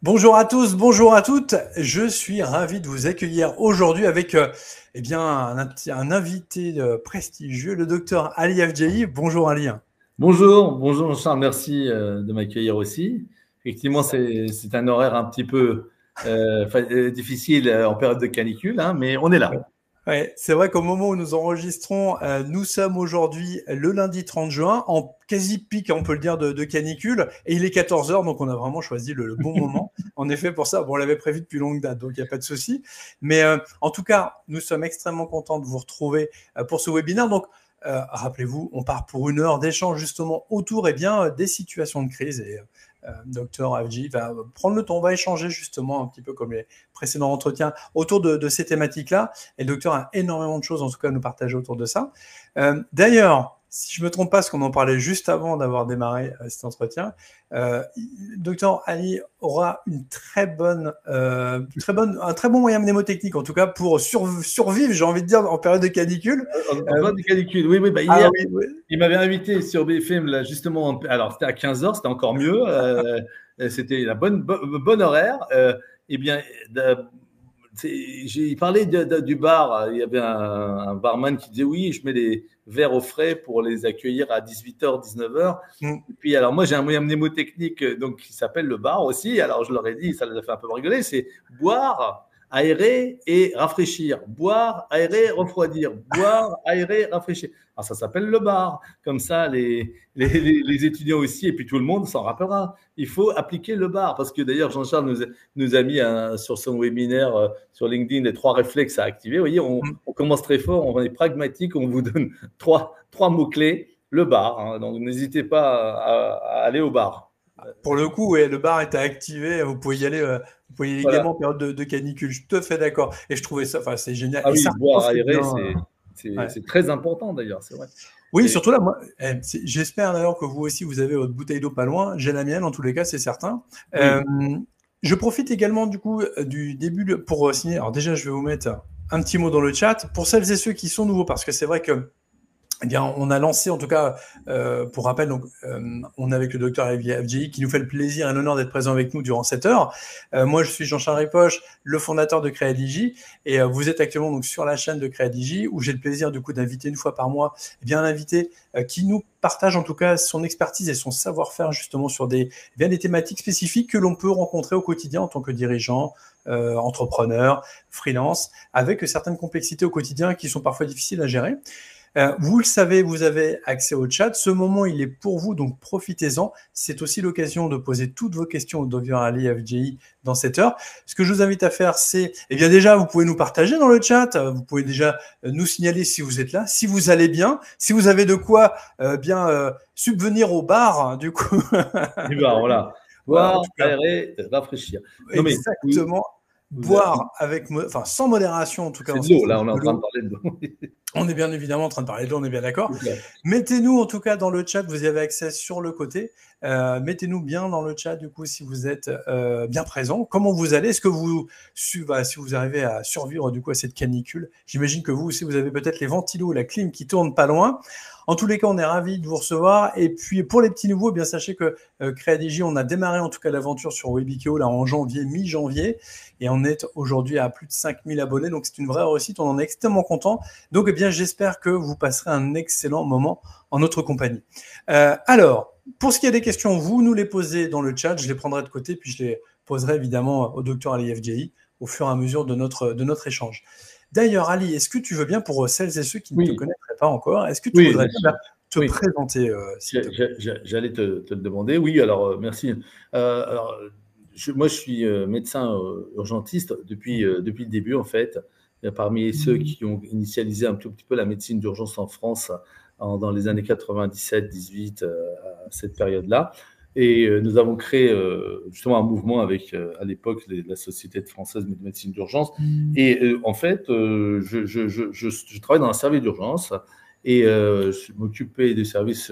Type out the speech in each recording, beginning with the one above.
Bonjour à tous, bonjour à toutes. Je suis ravi de vous accueillir aujourd'hui avec un invité prestigieux, le docteur Ali Afjahi. Bonjour Ali. Bonjour Charles, merci de m'accueillir aussi. Effectivement, c'est un horaire un petit peu difficile en période de canicule, hein, mais on est là. Ouais, c'est vrai qu'au moment où nous enregistrons, nous sommes aujourd'hui le lundi 30 juin, en quasi pic, on peut le dire, de canicule, et il est 14 heures, donc on a vraiment choisi le bon moment. En effet, pour ça, bon, on l'avait prévu depuis longue date, donc il n'y a pas de souci. Mais en tout cas, nous sommes extrêmement contents de vous retrouver pour ce webinaire. Donc, rappelez-vous, on part pour une heure d'échange justement autour des situations de crise. Et Dr Avji va prendre le temps, on va échanger justement un petit peu comme les précédents entretiens autour de ces thématiques-là. Et le docteur a énormément de choses en tout cas à nous partager autour de ça. D'ailleurs, si je ne me trompe pas, parce qu'on en parlait juste avant d'avoir démarré cet entretien, Dr Ali aura un très bon moyen mnémotechnique, en tout cas pour survivre, j'ai envie de dire, en période de canicule. En période de canicule, oui, bah, Ah hier, oui, oui. il m'avait invité sur BFM, là, justement, alors c'était à 15 heures, c'était encore mieux, c'était la bonne horaire. Eh bien, il parlait du bar. Il y avait un barman qui disait oui, je mets les verres au frais pour les accueillir à 18h, 19h. Et puis, alors moi, j'ai un moyen mnémotechnique donc, qui s'appelle le bar aussi. Alors, je leur ai dit, ça les a fait un peu rigoler, c'est boire, aérer et rafraîchir. Boire, aérer, refroidir. Boire, aérer, rafraîchir. Alors, ça s'appelle le bar. Comme ça, les étudiants aussi, et puis tout le monde s'en rappellera. Il faut appliquer le bar. Parce que d'ailleurs, Jean-Charles nous a mis sur son webinaire sur LinkedIn les 3 réflexes à activer. Vous voyez, on commence très fort, on est pragmatique, on vous donne trois mots-clés. Le bar. Hein. Donc, n'hésitez pas à aller au bar. Pour le coup, ouais, le bar était activé, vous pouvez y aller, vous pouvez y aller Voilà. également en période de canicule. Je suis tout à fait d'accord. Et je trouvais ça, enfin, c'est génial. Ah Et ça oui, boire, refait bien. aérer, Ouais. c'est très important d'ailleurs, c'est vrai. Oui, Et, surtout là, moi, j'espère d'ailleurs que vous aussi, vous avez votre bouteille d'eau pas loin. J'ai la mienne, en tous les cas, c'est certain. oui. Je profite également du coup du début pour signer. Alors déjà, je vais vous mettre un petit mot dans le chat pour celles et ceux qui sont nouveaux, parce que c'est vrai que eh bien, on a lancé, en tout cas, pour rappel, donc, on est avec le docteur Avjahi qui nous fait le plaisir et l'honneur d'être présent avec nous durant cette heure. Moi, je suis Jean-Charles Ripoche, le fondateur de Créadigi, et vous êtes actuellement donc sur la chaîne de Créadigi, où j'ai le plaisir du coup d'inviter une fois par mois, eh bien, un invité qui nous partage en tout cas son expertise et son savoir-faire justement sur des thématiques spécifiques que l'on peut rencontrer au quotidien en tant que dirigeant, entrepreneur, freelance, avec certaines complexités au quotidien qui sont parfois difficiles à gérer. Vous le savez, vous avez accès au chat. Ce moment, il est pour vous, donc profitez-en. C'est aussi l'occasion de poser toutes vos questions au Dr Ali Afjahi dans cette heure. Ce que je vous invite à faire, c'est, eh bien déjà, vous pouvez nous partager dans le chat. Vous pouvez déjà nous signaler si vous êtes là, si vous allez bien, si vous avez de quoi subvenir au bar, hein, du coup. Du bar, voilà. Voilà, en Boire, tout cas, aérer, rafraîchir. Non mais exactement. Boire avec, enfin, sans modération, en tout cas, c'est en de ce qui l'eau, là, s'agit on est en de train de l'eau. parler de l'eau. On est bien évidemment en train de parler d'eau, on est bien d'accord. Mettez-nous en tout cas dans le chat, vous y avez accès sur le côté. Mettez-nous bien dans le chat du coup si vous êtes bien présent. Comment vous allez? Est-ce que si vous arrivez à survivre du coup à cette canicule? J'imagine que vous aussi vous avez peut-être les ventilos, la clim qui tourne pas loin. En tous les cas, on est ravis de vous recevoir. Et puis pour les petits nouveaux, eh bien sachez que Créadigi, on a démarré en tout cas l'aventure sur Webikio là en janvier, mi-janvier, et on est aujourd'hui à plus de 5000 abonnés. Donc c'est une vraie réussite. On en est extrêmement content. Donc eh bien j'espère que vous passerez un excellent moment en notre compagnie. Alors, pour ce qui est des questions, vous nous les posez dans le chat, je les prendrai de côté, puis je les poserai évidemment au docteur Ali Afjahi au fur et à mesure de notre échange. D'ailleurs, Ali, est-ce que tu veux bien, pour celles et ceux qui ne te Oui, connaîtraient pas encore, est-ce que tu oui, voudrais bien bien sûr. te Oui, présenter, s'il te plaît? j'allais te le demander. Oui, alors merci. Alors, moi, je suis médecin urgentiste depuis le début, en fait. Parmi ceux qui ont initialisé un tout petit peu la médecine d'urgence en France dans les années 97-18, à cette période-là. Et nous avons créé justement un mouvement avec, à l'époque, la Société française de médecine d'urgence. Et en fait, je travaille dans un service d'urgence et je m'occupais des services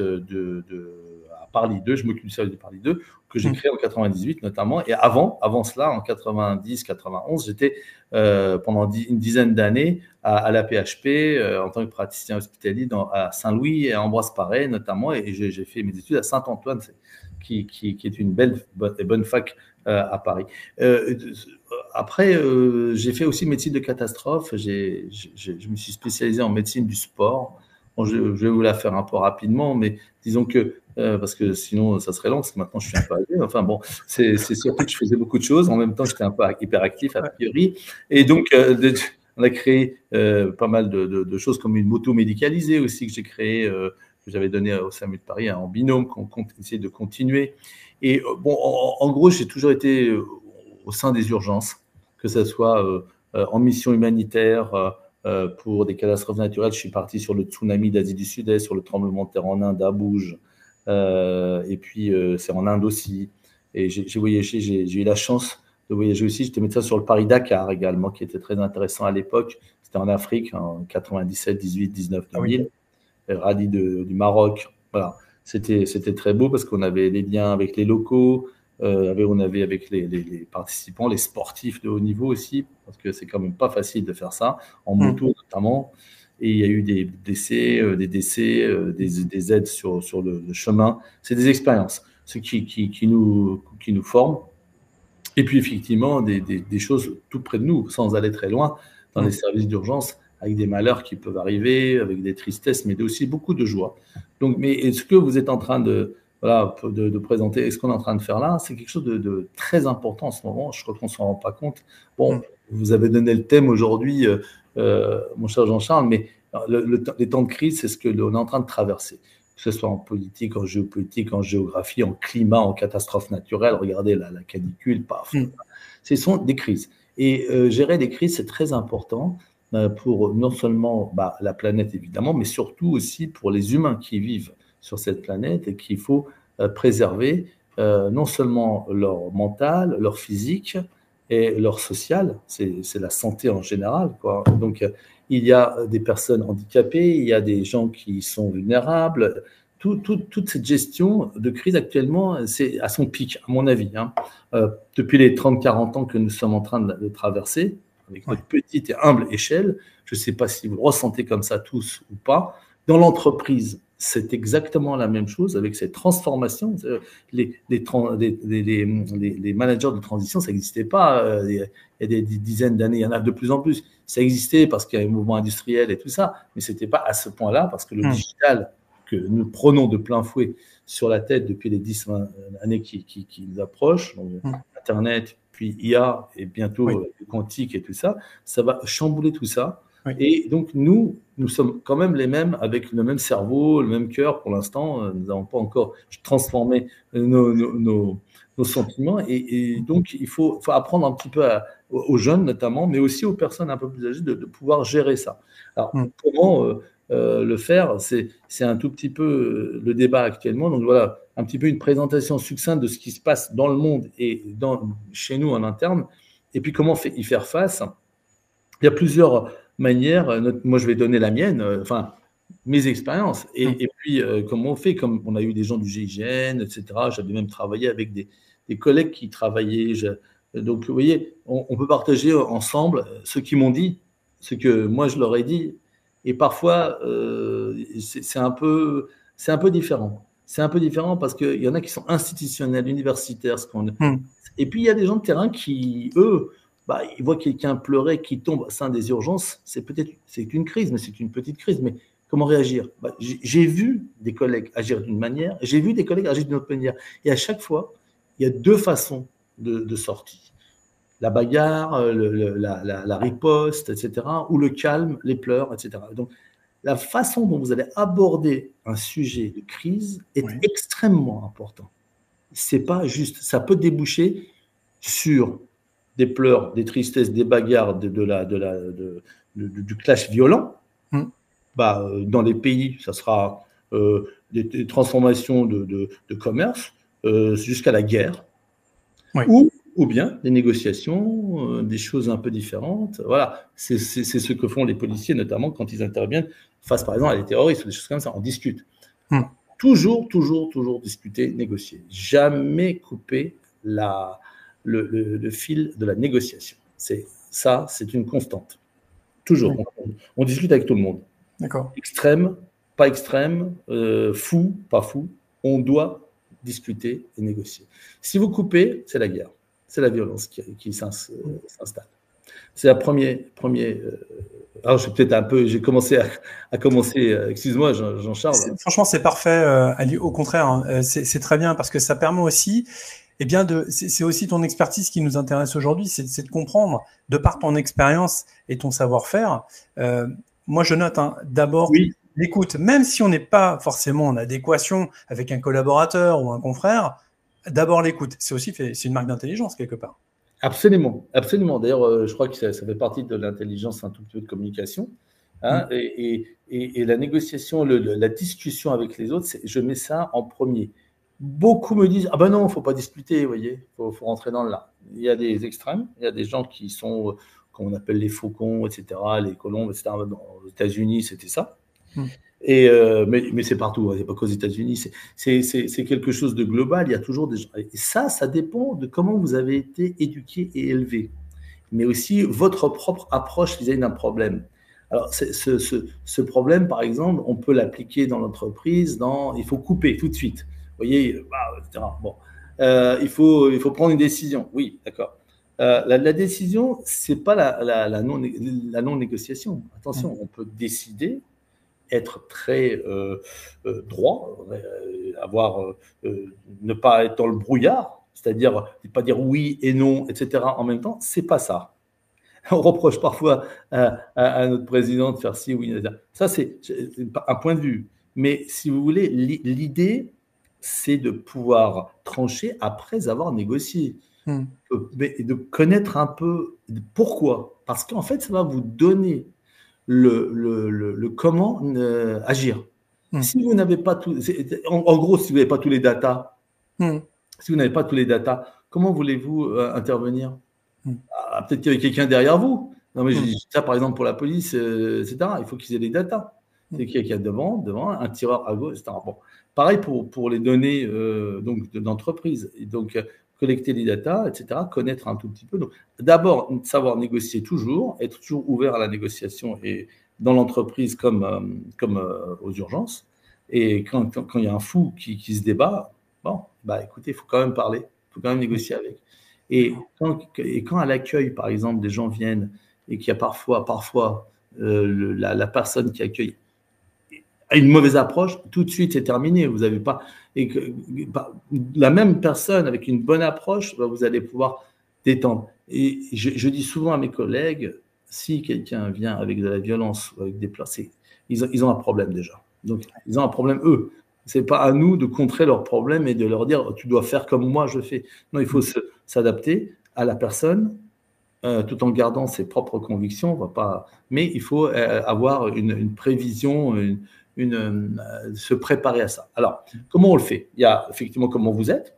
Paris 2, je m'occupe du service de Paris 2, que j'ai créé en 98 notamment. Et avant cela, en 90, 91, j'étais pendant une dizaine d'années à la PHP en tant que praticien hospitalier à Saint-Louis et à Ambroise Paré notamment. Et j'ai fait mes études à Saint-Antoine, qui est une belle et bonne fac à Paris. Après, j'ai fait aussi médecine de catastrophe. Je me suis spécialisé en médecine du sport. Bon, je vais vous la faire un peu rapidement, mais disons que, parce que sinon ça serait long, parce que maintenant je suis un peu âgé. Enfin bon, c'est surtout que je faisais beaucoup de choses. En même temps, j'étais un peu hyperactif a priori. Et donc, on a créé pas mal de choses, comme une moto médicalisée aussi que j'ai créée, que j'avais donnée au SAMU de Paris en binôme, qu'on essaie de continuer. Et bon, en gros, j'ai toujours été au sein des urgences, que ce soit en mission humanitaire, pour des catastrophes naturelles. Je suis parti sur le tsunami d'Asie du Sud-Est, sur le tremblement de terre en Inde, à Bouge, et puis c'est en Inde aussi. Et j'ai voyagé, j'ai eu la chance de voyager aussi. J'étais médecin sur le Paris-Dakar également, qui était très intéressant à l'époque. C'était en Afrique, en 97, 18, 19, 2000. Rallye du Maroc. Voilà. C'était très beau parce qu'on avait des liens avec les locaux, on avait avec les participants, les sportifs de haut niveau aussi, parce que c'est quand même pas facile de faire ça, en moto notamment. Et il y a eu des décès, des aides sur le chemin. C'est des expériences, ce qui nous forment. Et puis effectivement, des choses tout près de nous, sans aller très loin, dans les services d'urgence, avec des malheurs qui peuvent arriver, avec des tristesses, mais aussi beaucoup de joie. Donc, mais est-ce que vous êtes en train de présenter, est-ce qu'on est en train de faire là, c'est quelque chose de très important en ce moment, je crois qu'on ne s'en rend pas compte. Bon, vous avez donné le thème aujourd'hui, mon cher Jean-Charles, mais les temps de crise, c'est ce que l'on est en train de traverser, que ce soit en politique, en géopolitique, en géographie, en climat, en catastrophe naturelle. Regardez la canicule, paf. Ce sont des crises. Et gérer des crises, c'est très important pour non seulement la planète, évidemment, mais surtout aussi pour les humains qui vivent sur cette planète et qu'il faut préserver non seulement leur mental, leur physique et leur social, c'est la santé en général, quoi. Donc, il y a des personnes handicapées, il y a des gens qui sont vulnérables. Toute cette gestion de crise actuellement, c'est à son pic, à mon avis. Depuis les 30-40 ans que nous sommes en train de traverser, avec notre petite et humble échelle, je ne sais pas si vous le ressentez comme ça tous ou pas, dans l'entreprise, c'est exactement la même chose avec cette transformation. Les managers de transition, ça n'existait pas il y a des dizaines d'années, il y en a de plus en plus. Ça existait parce qu'il y a un mouvement industriel et tout ça, mais ce n'était pas à ce point-là parce que le digital que nous prenons de plein fouet sur la tête depuis les 10-20 années qui nous approchent, donc Internet, puis IA et bientôt le quantique et tout ça, ça va chambouler tout ça. Et donc, nous sommes quand même les mêmes, avec le même cerveau, le même cœur pour l'instant. Nous n'avons pas encore transformé nos sentiments. Et donc, il faut apprendre un petit peu aux jeunes notamment, mais aussi aux personnes un peu plus âgées de pouvoir gérer ça. Alors, comment le faire, c'est un tout petit peu le débat actuellement. Donc, voilà, un petit peu une présentation succincte de ce qui se passe dans le monde et chez nous en interne. Et puis, comment y faire face. Il y a plusieurs manière, moi je vais donner la mienne, enfin mes expériences, et puis comment on fait, comme on a eu des gens du GIGN, etc. J'avais même travaillé avec des collègues qui travaillaient, donc vous voyez, on peut partager ensemble ce qu'ils m'ont dit, ce que moi je leur ai dit, et parfois c'est un peu différent. C'est un peu différent parce qu'il y en a qui sont institutionnels, universitaires, et puis il y a des gens de terrain qui, eux, ils voient quelqu'un pleurer qui tombe au sein des urgences, c'est une crise, mais c'est une petite crise. Mais comment réagir? J'ai vu des collègues agir d'une manière, j'ai vu des collègues agir d'une autre manière. Et à chaque fois, il y a deux façons de sortie. La bagarre, la riposte, etc., ou le calme, les pleurs, etc. Donc, la façon dont vous allez aborder un sujet de crise est extrêmement important. C'est pas juste, ça peut déboucher sur des pleurs, des tristesses, des bagarres, du clash violent. Dans les pays, ça sera des transformations de commerce jusqu'à la guerre, ou bien des négociations, des choses un peu différentes. Voilà, c'est ce que font les policiers, notamment quand ils interviennent face, par exemple, à des terroristes ou des choses comme ça. On discute. toujours discuter, négocier. Jamais couper le fil de la négociation. C'est une constante. Toujours. On discute avec tout le monde. D'accord. Extrême, pas extrême, fou, pas fou. On doit discuter et négocier. Si vous coupez, c'est la guerre. C'est la violence qui s'installe. C'est la première. Alors, j'ai commencé à commencer. Excuse-moi, Jean-Charles. Franchement, c'est parfait, Ali. Au contraire, hein, c'est très bien parce que ça permet aussi, c'est aussi ton expertise qui nous intéresse aujourd'hui, c'est de comprendre, de par ton expérience et ton savoir-faire. Moi, je note d'abord l'écoute, même si on n'est pas forcément en adéquation avec un collaborateur ou un confrère. D'abord l'écoute. C'est une marque d'intelligence quelque part. Absolument. D'ailleurs, je crois que ça fait partie de l'intelligence un tout petit peu de communication. Hein, et la négociation, la discussion avec les autres, je mets ça en premier. Beaucoup me disent « Ah ben non, il ne faut pas discuter, vous voyez, il faut rentrer dans le là ». Il y a des extrêmes, il y a des gens qui sont, qu'on appelle les faucons, etc., les colombes, etc. Aux États-Unis, c'était ça. Mais c'est partout, c'est pas qu'aux États-Unis, c'est quelque chose de global, il y a toujours des gens. Et ça dépend de comment vous avez été éduqué et élevé, mais aussi votre propre approche vis-à-vis d'un problème. Alors, ce problème, par exemple, on peut l'appliquer dans l'entreprise, il faut couper tout de suite, vous voyez, etc. Bon, il faut prendre une décision, oui, d'accord. La décision, c'est pas la non-négociation. Attention, on peut décider, être très droit, ne pas être dans le brouillard, c'est-à-dire ne pas dire oui et non, etc. en même temps, c'est pas ça. On reproche parfois à notre président de faire ci, oui, etc. Ça, c'est un point de vue. Mais si vous voulez, l'idée, c'est de pouvoir trancher après avoir négocié. Et de connaître un peu pourquoi. Parce qu'en fait, ça va vous donner le comment agir. Si vous n'avez pas tout, en gros, si vous n'avez pas tous les datas, comment voulez-vous intervenir? Peut-être qu'il y avait quelqu'un derrière vous. Non, mais je dis ça, par exemple, pour la police, etc. Il faut qu'ils aient les datas. C'est quelqu'un devant, un tireur à gauche, etc. Bon. Pareil pour les données d'entreprise. Donc, collecter les datas, etc., connaître un tout petit peu. Donc, d'abord, savoir négocier toujours, être toujours ouvert à la négociation et dans l'entreprise comme aux urgences. Et quand il y a un fou qui se débat, bon, écoutez, il faut quand même parler, il faut quand même négocier avec. Et quand à l'accueil, par exemple, des gens viennent et qu'il y a parfois la personne qui accueille a une mauvaise approche, tout de suite c'est terminé. Vous n'avez pas la même personne avec une bonne approche, vous allez pouvoir détendre. Et je dis souvent à mes collègues, si quelqu'un vient avec de la violence ou avec des placés, ils ont un problème déjà. Donc ils ont un problème eux. C'est pas à nous de contrer leurs problèmes et de leur dire tu dois faire comme moi je fais. Non, il faut s'adapter à la personne tout en gardant ses propres convictions. Mais il faut avoir une prévision, se préparer à ça. Alors, comment on le fait? Il y a effectivement comment vous êtes,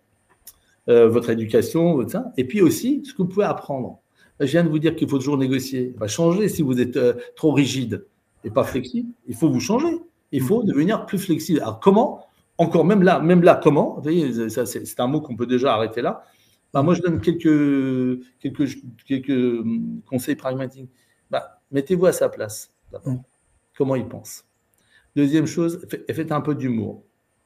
votre éducation, votre ça, et puis aussi ce que vous pouvez apprendre. Je viens de vous dire qu'il faut toujours négocier. Changer si vous êtes trop rigide et pas flexible. Il faut vous changer. Il faut devenir plus flexible. Alors comment? Encore même là, comment? Vous voyez, ça, c'est un mot qu'on peut déjà arrêter là. Moi, je donne quelques conseils pragmatiques. Mettez-vous à sa place, d'abord. Comment il pense? Deuxième chose, faites un peu d'humour.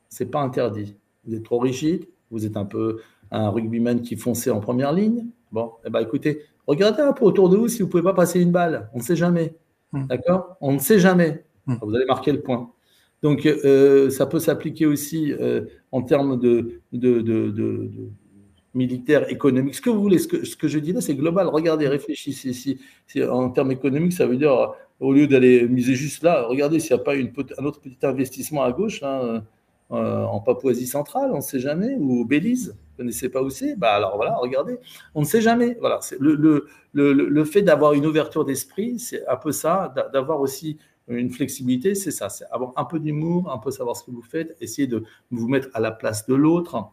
C'est pas interdit. Vous êtes trop rigide, vous êtes un peu un rugbyman qui fonçait en première ligne. Bon, écoutez, regardez un peu autour de vous si vous pouvez pas passer une balle. On ne sait jamais. D'accord? On ne sait jamais. Vous allez marquer le point. Donc, ça peut s'appliquer aussi en termes de militaire, économique, ce que vous voulez. Ce que je dis là, c'est global. Regardez, réfléchissez. Si en termes économiques, ça veut dire, au lieu d'aller miser juste là, regardez s'il n'y a pas un autre petit investissement à gauche, là, en Papouasie centrale, on ne sait jamais, ou au Belize, vous ne connaissez pas où c'est, alors voilà, regardez, on ne sait jamais. Voilà, le fait d'avoir une ouverture d'esprit, c'est un peu ça, d'avoir aussi une flexibilité, c'est ça, c'est avoir un peu d'humour, un peu savoir ce que vous faites, essayer de vous mettre à la place de l'autre,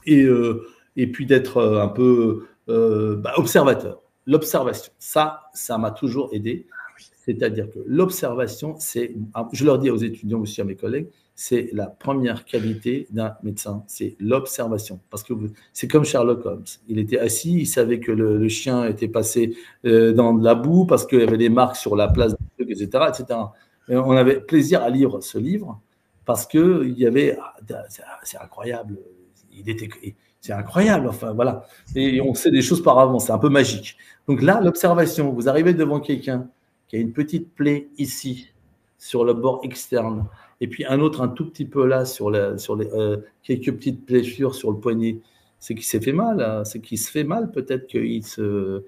et puis d'être un peu observateur. L'observation, ça m'a toujours aidé. C'est-à-dire que l'observation, je leur dis aux étudiants aussi, à mes collègues, c'est la première qualité d'un médecin, c'est l'observation. Parce que c'est comme Sherlock Holmes. Il était assis, il savait que le chien était passé dans de la boue parce qu'il y avait des marques sur la place, etc., etc. Et on avait plaisir à lire ce livre parce que il y avait, c'est incroyable, c'est incroyable, enfin voilà. Et on sait des choses par avance, c'est un peu magique. Donc là, l'observation, vous arrivez devant quelqu'un qui a une petite plaie ici, sur le bord externe, et puis un autre un tout petit peu là, sur quelques petites blessures sur le poignet. C'est qu'il s'est fait mal, hein. C'est qu'il se fait mal, peut-être qu'il se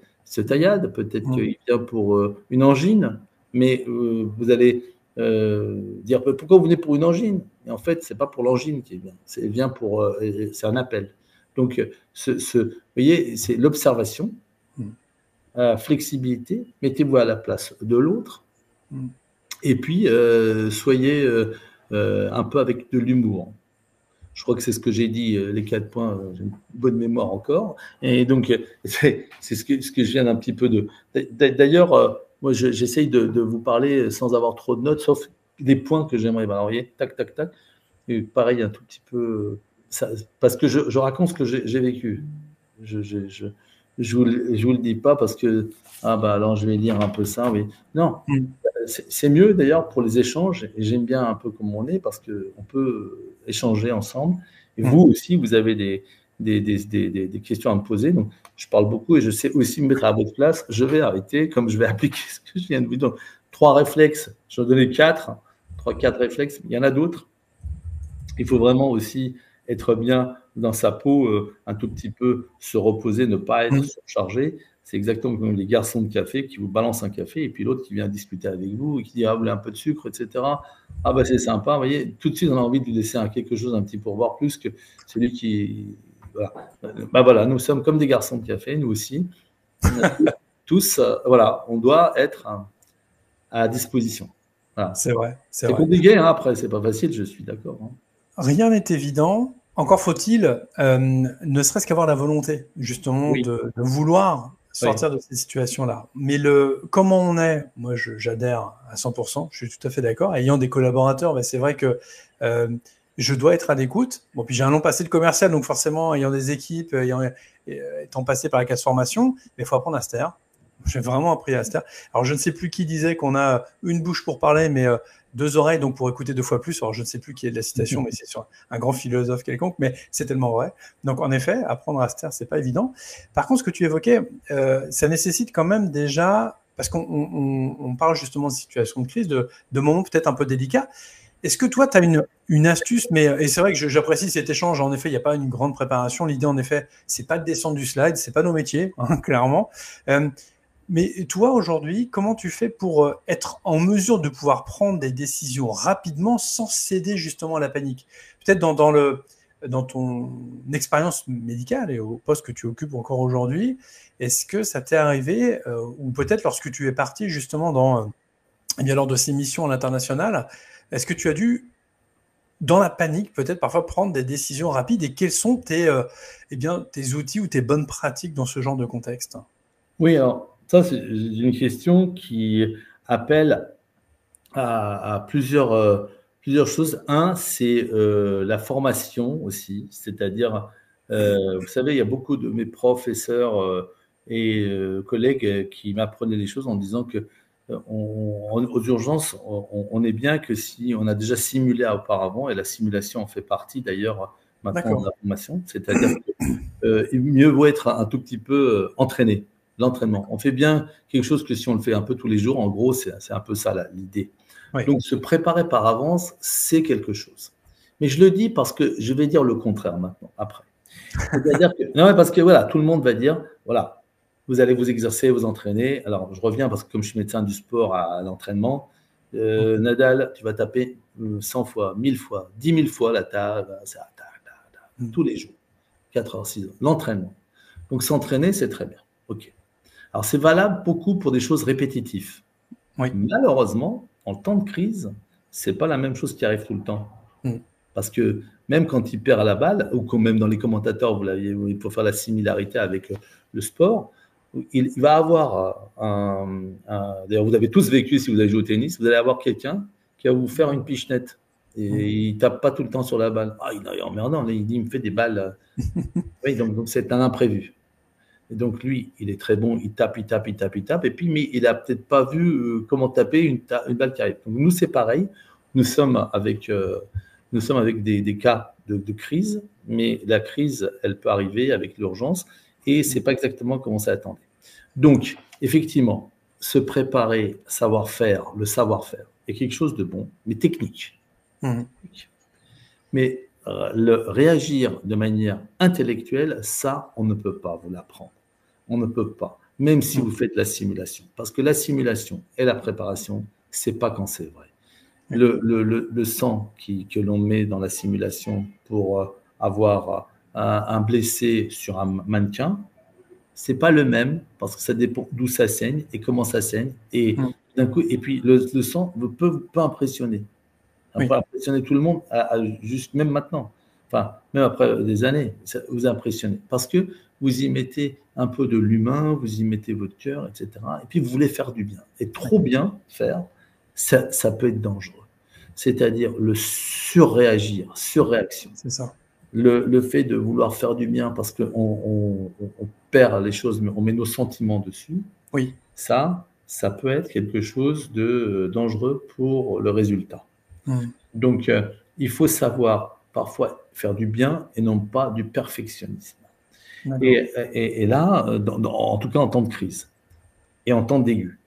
taillade, peut-être qu'il vient pour une angine, mais vous allez dire pourquoi vous venez pour une angine? Et en fait, c'est pas pour l'angine qui vient, c'est un appel. Donc, vous voyez, c'est l'observation, flexibilité, mettez-vous à la place de l'autre, et puis soyez un peu avec de l'humour. Je crois que c'est ce que j'ai dit, les 4 points, j'ai une bonne mémoire encore. Et donc, c'est ce que je viens d'un petit peu de... D'ailleurs, moi, j'essaye de vous parler sans avoir trop de notes, sauf des points que j'aimerais. Alors, vous voyez, tac, tac, tac. Et pareil, un tout petit peu... parce que je raconte ce que j'ai vécu. Je vous le dis pas parce que... Ah bah alors, je vais lire un peu ça, oui. Non, c'est mieux d'ailleurs pour les échanges, et j'aime bien un peu comme on est parce qu'on peut échanger ensemble. Et vous aussi, vous avez des questions à me poser. Donc, je parle beaucoup et je sais aussi me mettre à votre place. Je vais arrêter, comme je vais appliquer ce que je viens de vous dire. 3 réflexes, j'en ai donné 4, 3-4 réflexes. Il y en a d'autres. Il faut vraiment aussi être bien dans sa peau, un tout petit peu se reposer, ne pas être surchargé. C'est exactement comme les garçons de café qui vous balancent un café et puis l'autre qui vient discuter avec vous et qui dit « Ah, vous voulez un peu de sucre, etc. » Ah, bah c'est sympa. Vous voyez, tout de suite, on a envie de lui laisser quelque chose, un petit pourboire plus que celui qui… Voilà. Bah voilà, nous sommes comme des garçons de café, nous aussi. Tous, voilà, on doit être à disposition. Voilà. C'est vrai. C'est compliqué, hein, après, c'est pas facile, je suis d'accord. Hein. Rien n'est évident. Encore faut-il, ne serait-ce qu'avoir la volonté, justement, de vouloir sortir de ces situations-là. Mais comment on est, moi j'adhère à 100%, je suis tout à fait d'accord. Ayant des collaborateurs, c'est vrai que je dois être à l'écoute. Bon, puis j'ai un long passé de commercial, donc forcément, ayant des équipes, étant passé par la case formation, il faut apprendre à se taire. J'ai vraiment appris à se taire. Alors, je ne sais plus qui disait qu'on a une bouche pour parler, mais 2 oreilles donc pour écouter 2 fois plus. Alors, je ne sais plus qui est de la citation, mais c'est sur un grand philosophe quelconque, mais c'est tellement vrai. Donc, en effet, apprendre à se taire, c'est pas évident. Par contre, ce que tu évoquais, ça nécessite quand même déjà, parce qu'on parle justement de situations de crise, de moments peut-être un peu délicats. Est-ce que toi, tu as une astuce, et c'est vrai que j'apprécie cet échange, en effet, il n'y a pas une grande préparation. L'idée, en effet, c'est pas de descendre du slide, c'est pas nos métiers, hein, clairement. Mais toi, aujourd'hui, comment tu fais pour être en mesure de pouvoir prendre des décisions rapidement sans céder justement à la panique? Peut-être dans ton expérience médicale et au poste que tu occupes encore aujourd'hui, est-ce que ça t'est arrivé, ou peut-être lorsque tu es parti justement lors de ces missions à l'international, est-ce que tu as dû, dans la panique, peut-être parfois prendre des décisions rapides, et quels sont tes outils ou tes bonnes pratiques dans ce genre de contexte? Oui, alors ça, c'est une question qui appelle à plusieurs choses. Un, c'est la formation aussi, c'est-à-dire, vous savez, il y a beaucoup de mes professeurs et collègues qui m'apprenaient des choses en disant que aux urgences, on est bien que si on a déjà simulé auparavant, et la simulation en fait partie d'ailleurs maintenant de la formation, c'est-à-dire que mieux vaut être un tout petit peu entraîné. L'entraînement. On fait bien quelque chose que si on le fait un peu tous les jours, en gros, c'est un peu ça l'idée. Oui. Donc, se préparer par avance, c'est quelque chose. Mais je le dis parce que je vais dire le contraire maintenant, après. C'est-à-dire que, non, parce que voilà, tout le monde va dire, voilà, vous allez vous exercer, vous entraîner. Alors, je reviens parce que comme je suis médecin du sport à l'entraînement, Nadal, tu vas taper 100 fois, 1000 fois, 10 000 fois la table, tous les jours, 4 heures, 6 heures. L'entraînement. Donc, s'entraîner, c'est très bien. OK. Alors, c'est valable beaucoup pour des choses répétitives. Oui. Malheureusement, en temps de crise, ce n'est pas la même chose qui arrive tout le temps. Parce que même quand il perd la balle, ou quand même dans les commentateurs, vous voyez, pour faire la similarité avec le sport, il va avoir d'ailleurs, vous avez tous vécu si vous avez joué au tennis, vous allez avoir quelqu'un qui va vous faire une pichenette. Et il ne tape pas tout le temps sur la balle. Ah, il est emmerdant, il me fait des balles. Oui, donc c'est un imprévu. Et donc lui, il est très bon, il tape, et puis mais il n'a peut-être pas vu comment taper une balle qui arrive. Donc nous, c'est pareil. Nous sommes avec des cas de crise, mais la crise, elle peut arriver avec l'urgence, et c'est pas exactement comment ça attendait. Donc, effectivement, se préparer, le savoir-faire est quelque chose de bon, mais technique. Mais réagir de manière intellectuelle, ça, on ne peut pas vous l'apprendre. On ne peut pas, même si vous faites la simulation. Parce que la simulation et la préparation, c'est pas quand c'est vrai. Le sang que l'on met dans la simulation pour avoir un blessé sur un mannequin, c'est pas le même parce que ça dépend d'où ça saigne et comment ça saigne. Et d'un coup, et puis le sang peut impressionner. Ça peut impressionner tout le monde, juste même maintenant. Enfin, même après des années, ça vous impressionne. Parce que vous y mettez un peu de l'humain, vous y mettez votre cœur, etc. Et puis vous voulez faire du bien. Et trop bien faire, ça peut être dangereux. C'est-à-dire le surréaction. C'est ça. Le fait de vouloir faire du bien parce qu'on perd les choses, mais on met nos sentiments dessus. Oui. Ça peut être quelque chose de dangereux pour le résultat. Donc, il faut savoir parfois faire du bien et non pas du perfectionnisme. Et là, en tout cas en temps de crise et en temps d'aigu.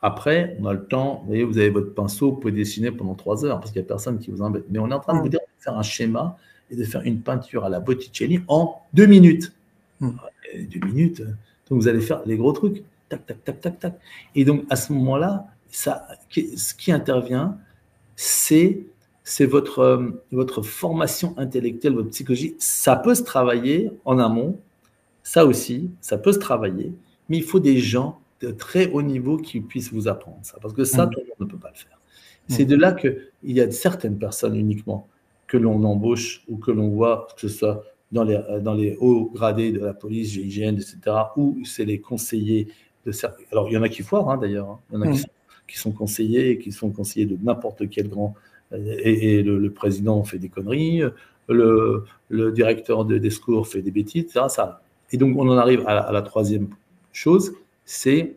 Après, on a le temps, vous voyez, vous avez votre pinceau, vous pouvez dessiner pendant 3 heures parce qu'il n'y a personne qui vous embête. Mais on est en train de vous dire de faire un schéma et de faire une peinture à la Botticelli en 2 minutes. 2 minutes, donc vous allez faire les gros trucs. Tac, tac, tac, tac, tac. Et donc, à ce moment-là, ce qui intervient, c'est votre formation intellectuelle, votre psychologie. Ça peut se travailler en amont, ça aussi, ça peut se travailler, mais il faut des gens de très haut niveau qui puissent vous apprendre ça, parce que ça, tout le monde ne peut pas le faire. C'est de là qu'il y a certaines personnes uniquement que l'on embauche ou que l'on voit, que ce soit dans les hauts gradés de la police, GIGN, etc., ou c'est les conseillers de certains. Alors, il y en a qui foirent, d'ailleurs. Hein. Il y en a qui sont conseillers et qui sont conseillers de n'importe quel grand. Et le président fait des conneries, le directeur des secours fait des bêtises, etc. Ça. Et donc, on en arrive à la troisième chose, c'est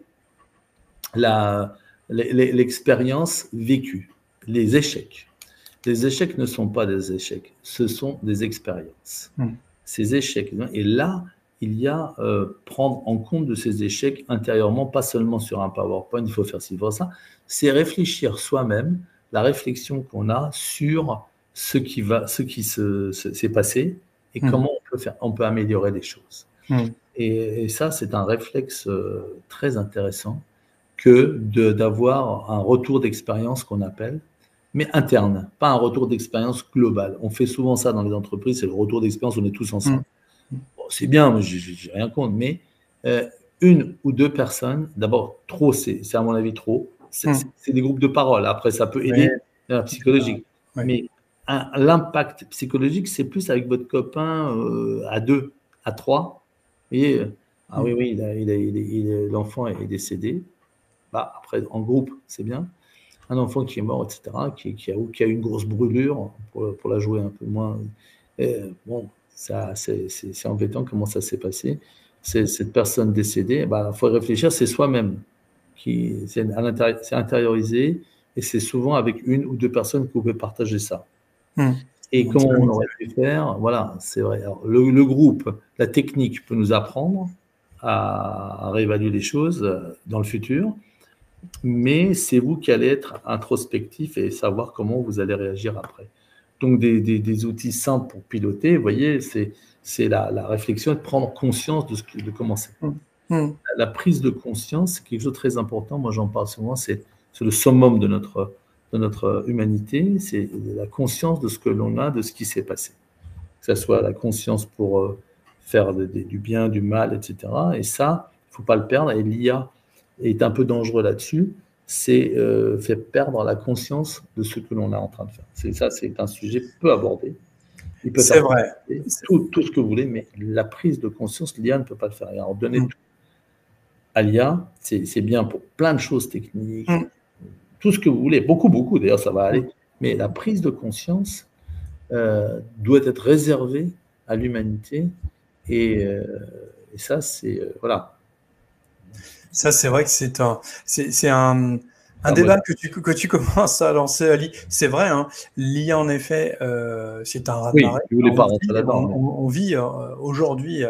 l'expérience vécue, les échecs. Les échecs ne sont pas des échecs, ce sont des expériences. Ces échecs, et là, il y a prendre en compte de ces échecs intérieurement, pas seulement sur un PowerPoint, il faut faire ci, il faut ça, c'est réfléchir soi-même, la réflexion qu'on a sur ce qui s'est passé et comment on peut améliorer les choses. Et ça, c'est un réflexe très intéressant que d'avoir un retour d'expérience qu'on appelle, mais interne, pas un retour d'expérience global. On fait souvent ça dans les entreprises, c'est le retour d'expérience, on est tous ensemble. Bon, c'est bien, j'ai rien contre, mais une ou deux personnes, d'abord, trop, c'est à mon avis trop. C'est des groupes de parole. Après, ça peut aider la psychologique. Mais l'impact psychologique, c'est plus avec votre copain à 2, à 3. Et ah oui, l'enfant est décédé. Bah, après, en groupe, c'est bien. Un enfant qui est mort, etc., qui a eu une grosse brûlure, pour la jouer un peu moins. Bon, c'est embêtant comment ça s'est passé. Cette personne décédée, il faut réfléchir, c'est soi-même. C'est intériorisé, et c'est souvent avec une ou deux personnes que vous pouvez partager ça. Et comment on aurait pu faire, voilà, c'est vrai. Alors, le groupe, la technique peut nous apprendre à réévaluer les choses dans le futur, mais c'est vous qui allez être introspectif et savoir comment vous allez réagir après. Donc, des outils simples pour piloter, vous voyez, c'est la réflexion et de prendre conscience de comment c'est. La prise de conscience, c'est quelque chose de très important. Moi, j'en parle souvent, c'est le summum de notre humanité, c'est la conscience de ce que l'on a, de ce qui s'est passé. Que ce soit la conscience pour faire du bien, du mal, etc. Et ça, il ne faut pas le perdre. Et l'IA est un peu dangereux là-dessus. C'est fait perdre la conscience de ce que l'on est en train de faire. C'est un sujet peu abordé. C'est vrai. Tout ce que vous voulez, mais la prise de conscience, l'IA ne peut pas le faire. Alors, donnez tout. l'IA, c'est bien pour plein de choses techniques, tout ce que vous voulez, beaucoup, d'ailleurs, ça va aller. Mais la prise de conscience doit être réservée à l'humanité. Et ça, c'est voilà. Ça, c'est vrai que c'est un débat que tu commences à lancer, Ali. C'est vrai, hein, l'IA, en effet, c'est un raz-de-marée. Oui, je voulais pas rentrer là-dedans. On vit aujourd'hui,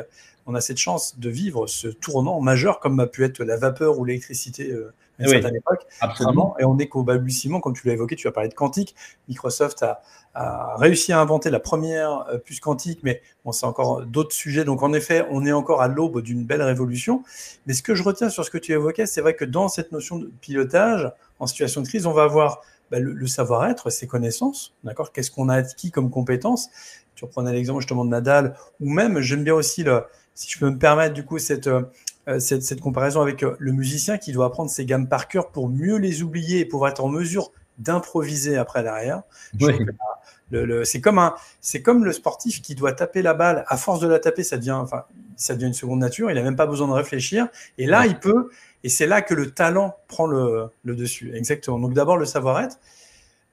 on a cette chance de vivre ce tournant majeur comme a pu être la vapeur ou l'électricité à une certaine époque. Absolument. Et on est qu'au balbutiement, comme tu l'as évoqué, tu as parlé de quantique. Microsoft a réussi à inventer la première puce quantique, mais bon, c'est encore d'autres sujets. Donc, en effet, on est encore à l'aube d'une belle révolution. Mais ce que je retiens sur ce que tu évoquais, c'est vrai que dans cette notion de pilotage, en situation de crise, on va avoir le savoir-être, ses connaissances, d'accord ? Qu'est-ce qu'on a acquis comme compétences ? Tu reprenais l'exemple justement de Nadal, ou même, j'aime bien aussi, si je peux me permettre, du coup, cette comparaison avec le musicien qui doit apprendre ses gammes par cœur pour mieux les oublier et pouvoir être en mesure d'improviser après derrière. Oui. C'est comme le sportif qui doit taper la balle. À force de la taper, ça devient une seconde nature. Il n'a même pas besoin de réfléchir. Et là, il peut. Et c'est là que le talent prend le dessus. Exactement. Donc d'abord, le savoir-être.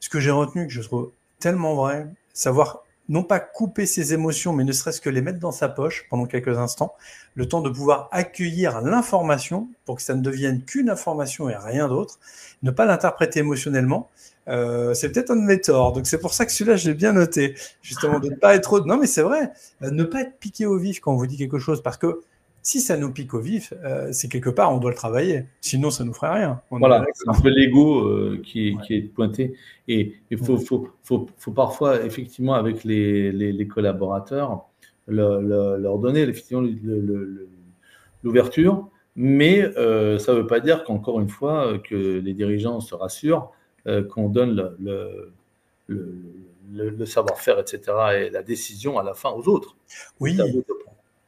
Ce que j'ai retenu, que je trouve tellement vrai, savoir non pas couper ses émotions, mais ne serait-ce que les mettre dans sa poche pendant quelques instants, le temps de pouvoir accueillir l'information pour que ça ne devienne qu'une information et rien d'autre, ne pas l'interpréter émotionnellement. C'est peut-être un de mes torts, donc c'est pour ça que celui-là, je l'ai bien noté, justement, de ne pas être trop... Non, mais c'est vrai, ne pas être piqué au vif quand on vous dit quelque chose, parce que si ça nous pique au vif, c'est quelque part, on doit le travailler. Sinon, ça nous ferait rien. Voilà, c'est un peu l'ego qui est pointé. Et il faut parfois, effectivement, avec les collaborateurs, leur donner effectivement l'ouverture. Mais ça ne veut pas dire qu'encore une fois, que les dirigeants se rassurent, qu'on donne le savoir-faire, etc., et la décision à la fin aux autres. Oui,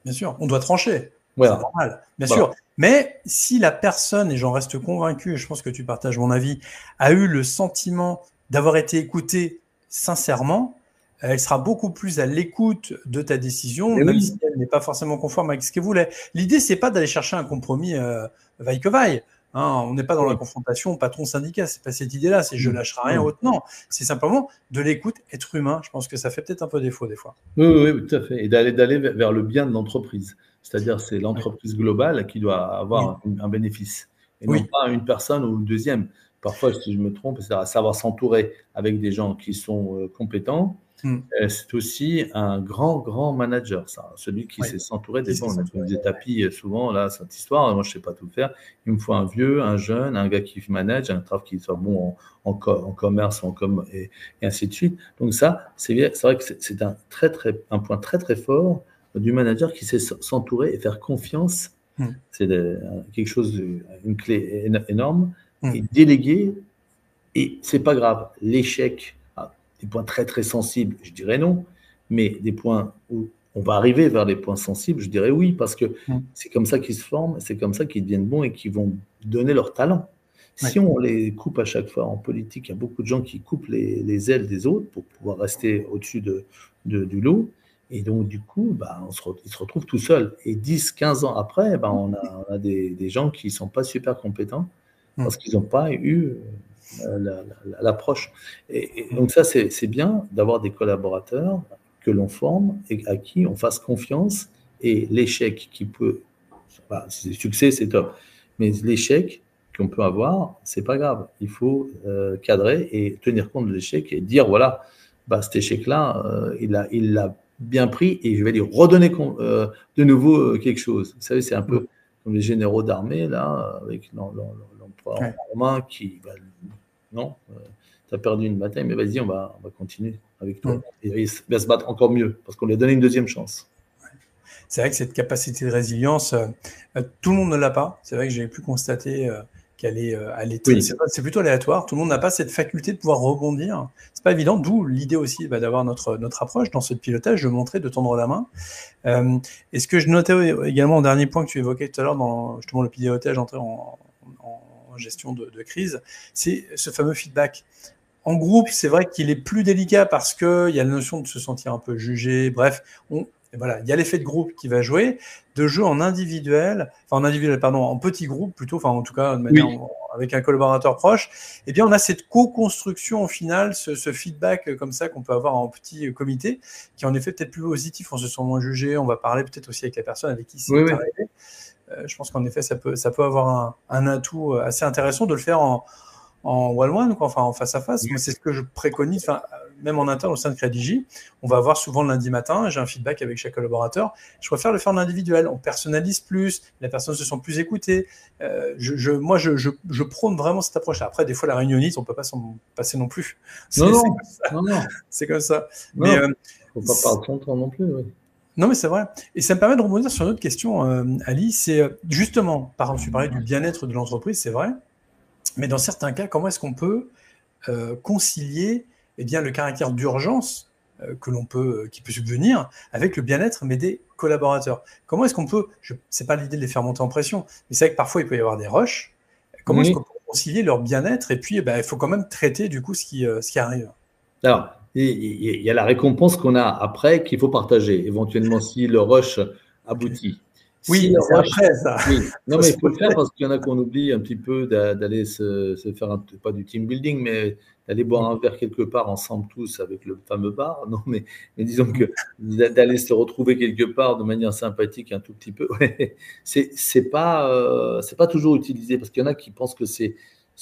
bien sûr, on doit trancher. Voilà. C'est normal, bien sûr. Mais si la personne, et j'en reste convaincu, et je pense que tu partages mon avis, a eu le sentiment d'avoir été écoutée sincèrement, elle sera beaucoup plus à l'écoute de ta décision, même si elle n'est pas forcément conforme avec ce qu'elle voulait. L'idée, c'est pas d'aller chercher un compromis vaille que vaille. Hein, on n'est pas dans la confrontation patron-syndicat, c'est pas cette idée-là, c'est je lâcherai rien autre. Non, c'est simplement de l'écoute, être humain. Je pense que ça fait peut-être un peu défaut des fois. Oui, tout à fait. Et d'aller vers le bien de l'entreprise. C'est-à-dire, c'est l'entreprise globale qui doit avoir un bénéfice. Et non pas une personne ou une deuxième. Parfois, si je me trompe, c'est à savoir s'entourer avec des gens qui sont compétents. C'est aussi un grand manager, ça. Celui qui sait s'entourer des bons. On des tapis souvent, là, cette histoire, moi, je ne sais pas tout faire. Il me faut un vieux, un jeune, un gars qui manage, un travail qui soit bon en commerce, et ainsi de suite. Donc ça, c'est vrai que c'est un point très fort du manager qui sait s'entourer et faire confiance. C'est quelque chose, une clé énorme. Et déléguer, et c'est pas grave. L'échec, des points très sensibles, je dirais non, mais des points où on va arriver vers les points sensibles, je dirais oui, parce que c'est comme ça qu'ils se forment, c'est comme ça qu'ils deviennent bons et qu'ils vont donner leur talent. Si on les coupe à chaque fois en politique, il y a beaucoup de gens qui coupent les ailes des autres pour pouvoir rester au-dessus du lot. Et donc, du coup, ils se retrouvent tout seuls. Et 10, 15 ans après, on a des gens qui ne sont pas super compétents parce qu'ils n'ont pas eu l'approche. Et donc ça, c'est bien d'avoir des collaborateurs que l'on forme et à qui on fasse confiance. Et l'échec qui peut... si c'est succès, c'est top. Mais l'échec qu'on peut avoir, c'est pas grave. Il faut cadrer et tenir compte de l'échec et dire, voilà, cet échec-là, il l'a bien pris et je vais lui redonner de nouveau quelque chose. Vous savez, c'est un peu comme les généraux d'armée, là, avec l'emploi en main qui... non, tu as perdu une bataille, mais vas-y, on va continuer avec toi. Et il va se battre encore mieux, parce qu'on lui a donné une deuxième chance. C'est vrai que cette capacité de résilience, tout le monde ne l'a pas. C'est vrai que j'ai pu constater qu'elle est, c'est plutôt aléatoire. Tout le monde n'a pas cette faculté de pouvoir rebondir. C'est pas évident, d'où l'idée aussi d'avoir notre approche dans ce pilotage, de montrer, de tendre la main. Et ce que je notais également, en dernier point que tu évoquais tout à l'heure dans justement le pilotage en gestion de crise, c'est ce fameux feedback. En groupe, c'est vrai qu'il est plus délicat parce qu'il y a la notion de se sentir un peu jugé. Bref, Et voilà, il y a l'effet de groupe qui va jouer, de jeu en individuel, en petit groupe plutôt, enfin en tout cas de manière avec un collaborateur proche. Eh bien, on a cette co-construction au final, ce feedback comme ça qu'on peut avoir en petit comité, qui est en effet peut-être plus positif, on se sent moins jugé, on va parler peut-être aussi avec la personne avec qui c'est arrivé. Je pense qu'en effet, ça peut avoir un atout assez intéressant de le faire en one-one, enfin en face-à-face. Moi, c'est ce que je préconise, même en interne au sein de Crédigi. On va avoir souvent le lundi matin, j'ai un feedback avec chaque collaborateur. Je préfère le faire en individuel. On personnalise plus, la personne se sent plus écoutée. Moi, je prône vraiment cette approche-là. Après, des fois, la réunionnite, on ne peut pas s'en passer non plus. Non. C'est comme ça. Il ne faut pas perdre son temps non plus. Oui. Non, mais c'est vrai. Et ça me permet de rebondir sur une autre question, Ali. C'est justement, par exemple, tu parlais du bien-être de l'entreprise, c'est vrai. Mais dans certains cas, comment est-ce qu'on peut concilier le caractère d'urgence qui peut subvenir avec le bien-être des collaborateurs? Comment est-ce qu'on peut, c'est pas l'idée de les faire monter en pression, mais c'est vrai que parfois il peut y avoir des rushs. Comment est-ce qu'on peut concilier leur bien-être et puis il faut quand même traiter du coup ce qui arrive? Alors, il y a la récompense qu'on a après qu'il faut partager, éventuellement si le rush aboutit. Oui, c'est après ça. Oui. Non, mais il faut le faire parce qu'il y en a qu'on oublie un petit peu d'aller se faire, pas du team building, mais d'aller boire un verre quelque part ensemble tous avec le fameux bar. Non, mais disons que d'aller se retrouver quelque part de manière sympathique un tout petit peu, c'est pas toujours utilisé parce qu'il y en a qui pensent que c'est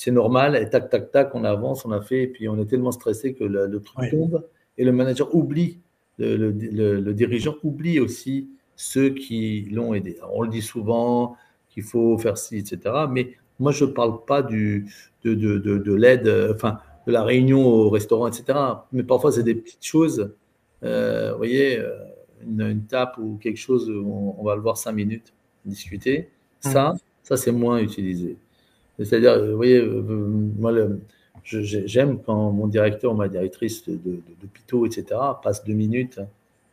normal et tac, tac, tac, on avance, on a fait et puis on est tellement stressé que le truc tombe et le manager oublie, le dirigeant oublie aussi ceux qui l'ont aidé. Alors, on le dit souvent qu'il faut faire ci, etc. Mais moi, je ne parle pas de l'aide, de la réunion au restaurant, etc. Mais parfois, c'est des petites choses. Vous voyez, une tape ou quelque chose, on va le voir 5 minutes, discuter. Ça c'est moins utilisé. C'est-à-dire, vous voyez, moi, j'aime quand mon directeur ou ma directrice d'hôpitaux, etc., passe 2 minutes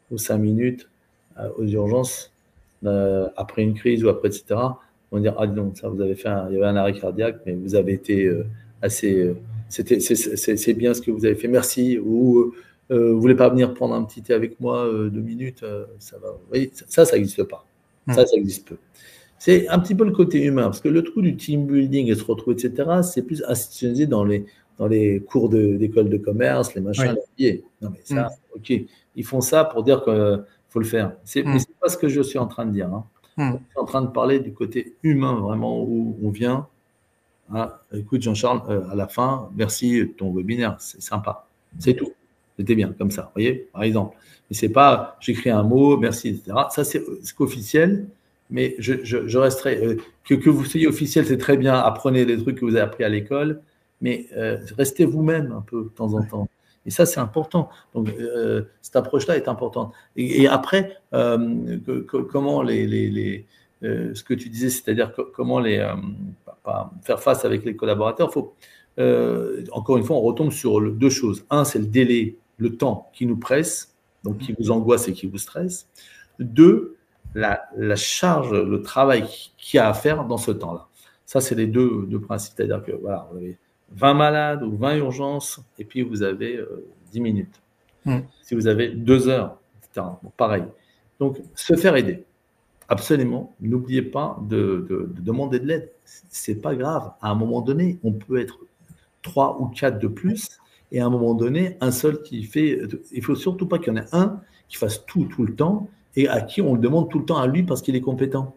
ou 5 minutes aux urgences après une crise ou après, etc. On va dire, ah non, ça, vous avez fait il y avait un arrêt cardiaque, mais vous avez été assez. C'est bien ce que vous avez fait, merci. Ou vous voulez pas venir prendre un petit thé avec moi 2 minutes, ça va. Vous voyez, ça n'existe pas. Ça existe peu. C'est un petit peu le côté humain, parce que le truc du team building et se retrouver, etc., c'est plus institutionnalisé dans les cours d'école de commerce, les machins, les billets. Non, mais ça, ok. Ils font ça pour dire que faut le faire. Mais c'est pas ce que je suis en train de dire. Je suis en train de parler du côté humain, vraiment, où on vient. Écoute, Jean-Charles, à la fin, merci de ton webinaire, c'est sympa. C'est tout. C'était bien, comme ça, vous voyez, par exemple. Mais c'est pas, j'écris un mot, merci, etc. Ça, c'est officiel, mais je resterai. Que vous soyez officiel, c'est très bien. Apprenez les trucs que vous avez appris à l'école, mais restez vous-même un peu de temps en temps. Et ça, c'est important. Donc, cette approche-là est importante. Et après, comment ce que tu disais, c'est-à-dire comment faire face avec les collaborateurs, encore une fois, on retombe sur 2 choses. Un, c'est le délai, le temps qui nous presse, donc qui vous angoisse et qui vous stresse. 2, la charge, le travail qu'il y a à faire dans ce temps-là. Ça, c'est les deux principes. C'est-à-dire que voilà, vous avez 20 malades ou 20 urgences, et puis vous avez 10 minutes. Si vous avez 2 heures, etc. Bon, pareil. Donc, se faire aider. Absolument. N'oubliez pas de demander de l'aide. C'est pas grave. À un moment donné, on peut être 3 ou 4 de plus, et à un moment donné, un seul qui fait. Il faut surtout pas qu'il y en ait un qui fasse tout le temps, et à qui on le demande tout le temps à lui parce qu'il est compétent.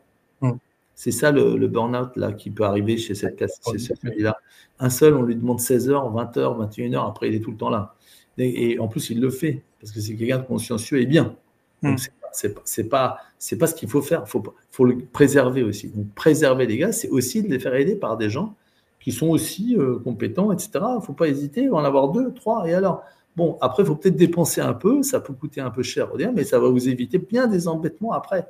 C'est ça le burn-out là, qui peut arriver chez cette classe, chez celui-là. Un seul, on lui demande 16 heures, 20 heures, 21 heures, après il est tout le temps là. Et en plus, il le fait, parce que c'est quelqu'un de consciencieux et bien. Donc, c'est pas ce qu'il faut faire. Faut le préserver aussi. Donc, préserver les gars, c'est aussi de les faire aider par des gens qui sont aussi compétents, etc. Il ne faut pas hésiter, il va en avoir 2, 3, et alors. Bon, après, il faut peut-être dépenser un peu, ça peut coûter un peu cher, mais ça va vous éviter bien des embêtements après.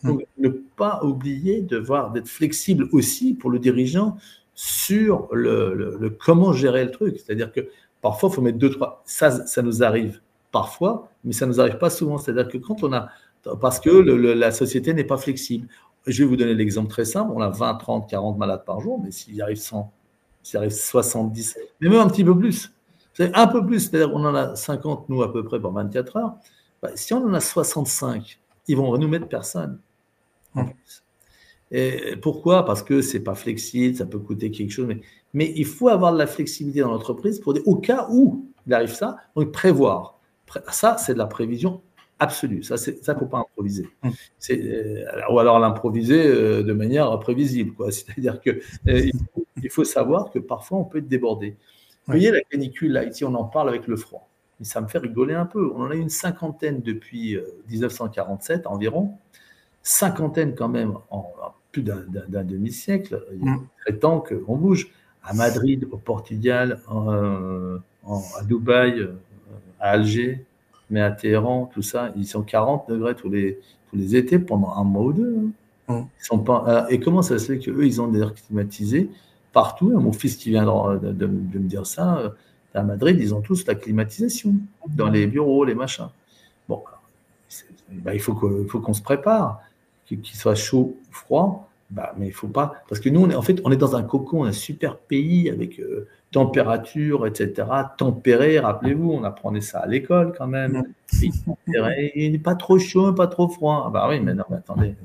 Donc, ne pas oublier d'être flexible aussi pour le dirigeant sur le comment gérer le truc. C'est-à-dire que parfois, il faut mettre 2, 3. Ça nous arrive parfois, mais ça ne nous arrive pas souvent. C'est-à-dire que quand parce que la société n'est pas flexible. Je vais vous donner l'exemple très simple. On a 20, 30, 40 malades par jour, mais s'il y arrive 100, s'il arrive 70, mais même un petit peu plus. C'est un peu plus, c'est-à-dire qu'on en a 50, nous, à peu près, par 24 heures. Si on en a 65, ils vont nous mettre personne. En Hum. plus. Et pourquoi? Parce que c'est pas flexible, ça peut coûter quelque chose. Mais il faut avoir de la flexibilité dans l'entreprise pour au cas où il arrive ça, donc prévoir. Ça, c'est de la prévision absolue. Ça, il ne faut pas improviser. Hum. Ou alors l'improviser de manière prévisible, quoi. C'est-à-dire que il faut savoir que parfois on peut être débordé. Vous voyez la canicule, là, ici, on en parle avec le froid. Mais ça me fait rigoler un peu. On en a une cinquantaine depuis 1947 environ. Cinquantaine quand même en plus d'un demi-siècle. Il est temps qu'on bouge. À Madrid, au Portugal, à Dubaï, à Alger, mais à Téhéran, tout ça, ils sont 40 degrés tous les étés pendant un mois ou deux. Ils sont pas, et comment ça se fait qu'eux, ils ont des airs climatisés partout? Mon fils qui vient de me dire ça, à Madrid, ils ont tous la climatisation dans les bureaux, les machins. Bon, il faut qu'on se prépare, qu'il soit chaud ou froid. Mais il ne faut pas. Parce que nous, on est dans un cocon, un super pays avec température, etc. Tempéré, rappelez-vous, on apprenait ça à l'école quand même. Il n'est pas trop chaud, pas trop froid. Oui, mais non, mais attendez.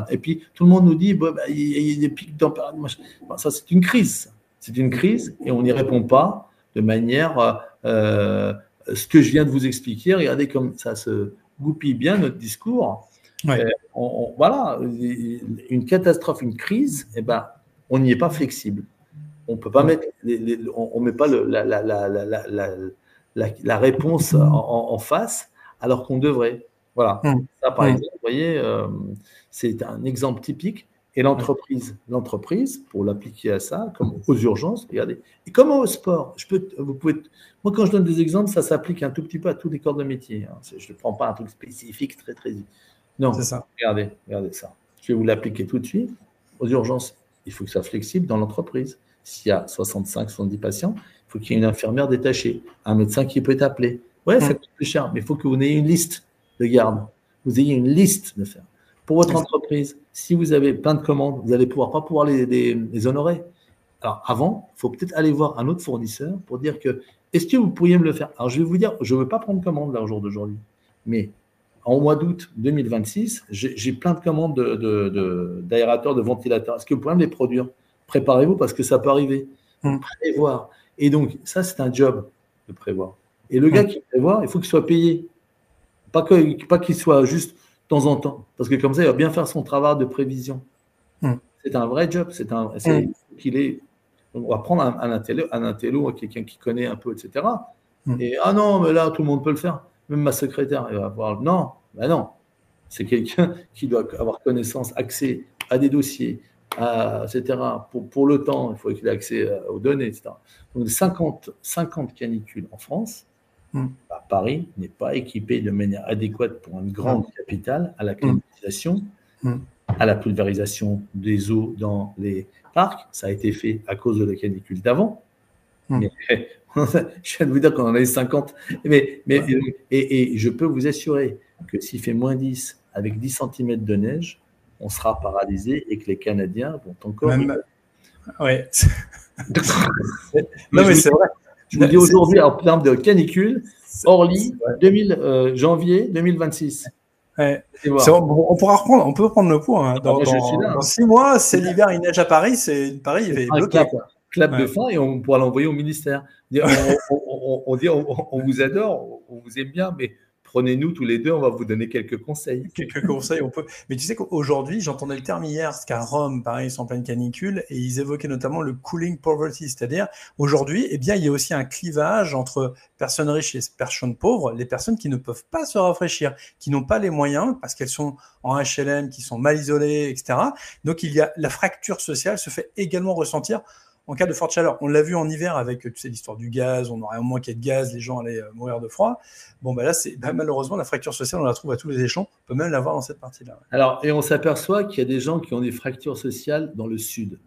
Et puis, tout le monde nous dit il y a des pics de température. Ça, c'est une crise. C'est une crise et on n'y répond pas de manière. Ce que je viens de vous expliquer, regardez comme ça se goupille bien notre discours. Ouais. Voilà, une catastrophe, une crise, on n'y est pas flexible. On peut pas mettre, on met pas la réponse en face, alors qu'on devrait. Voilà. Ça, par exemple, vous voyez, c'est un exemple typique. Et l'entreprise, pour l'appliquer à ça, comme aux urgences, regardez. Et comme au sport, moi, quand je donne des exemples, ça s'applique un tout petit peu à tous les corps de métier. Je ne prends pas un truc spécifique très, très. Non, c'est ça. Regardez ça. Je vais vous l'appliquer tout de suite. Aux urgences, il faut que ça soit flexible dans l'entreprise. S'il y a 65, 70 patients, il faut qu'il y ait une infirmière détachée, un médecin qui peut être appelé. Ouais, ça coûte plus cher, mais il faut que vous ayez une liste de garde. Vous ayez une liste de faire. Pour votre entreprise, si vous avez plein de commandes, vous n'allez pas pouvoir les honorer. Alors, avant, il faut peut-être aller voir un autre fournisseur pour dire que est-ce que vous pourriez me le faire? Alors, je vais vous dire, je ne veux pas prendre commande là au jour d'aujourd'hui, mais en mois d'août 2026, j'ai plein de commandes d'aérateurs, de ventilateurs. Est-ce que vous pouvez me les produire? Préparez-vous parce que ça peut arriver. Prévoir. Et donc, ça, c'est un job de prévoir. Et le gars qui prévoit, il faut qu'il soit payé. Pas qu'il soit juste de temps en temps. Parce que comme ça, il va bien faire son travail de prévision. C'est un vrai job. On va prendre un intello, quelqu'un qui connaît un peu, etc. Et non, mais là, tout le monde peut le faire. Même ma secrétaire, elle va voir. Non, non. C'est quelqu'un qui doit avoir connaissance, accès à des dossiers, etc. Pour le temps, il faut qu'il ait accès aux données, etc. Donc, 50 canicules en France. Paris n'est pas équipé de manière adéquate pour une grande capitale à la climatisation, à la pulvérisation des eaux dans les parcs. Ça a été fait à cause de la canicule d'avant. Mais je viens de vous dire qu'on en a eu 50. Et je peux vous assurer que s'il fait moins 10 avec 10 cm de neige, on sera paralysé et que les Canadiens vont encore. Ouais. Non, mais c'est vrai. Je vous dis aujourd'hui, en termes de canicule, Orly, janvier 2026. Ouais. On pourra reprendre, on peut reprendre le point. Dans 6 mois, c'est l'hiver, il neige à Paris, Paris, il va être bloqué. Clap de fin et on pourra l'envoyer au ministère. On vous adore, on vous aime bien, mais prenez-nous tous les deux, on va vous donner quelques conseils. Quelques conseils, on peut. Mais tu sais qu'aujourd'hui, j'entendais le terme hier, parce qu'à Rome, pareil, ils sont en pleine canicule, et ils évoquaient notamment le cooling poverty, c'est-à-dire aujourd'hui, il y a aussi un clivage entre personnes riches et personnes pauvres, les personnes qui ne peuvent pas se rafraîchir, qui n'ont pas les moyens, parce qu'elles sont en HLM, qui sont mal isolées, etc. Donc la fracture sociale se fait également ressentir en cas de forte chaleur. On l'a vu en hiver avec l'histoire du gaz, on aurait un manqué de gaz, les gens allaient mourir de froid. Bon, là, malheureusement, la fracture sociale, on la trouve à tous les échelons. On peut même la voir dans cette partie-là. Alors, et on s'aperçoit qu'il y a des gens qui ont des fractures sociales dans le sud.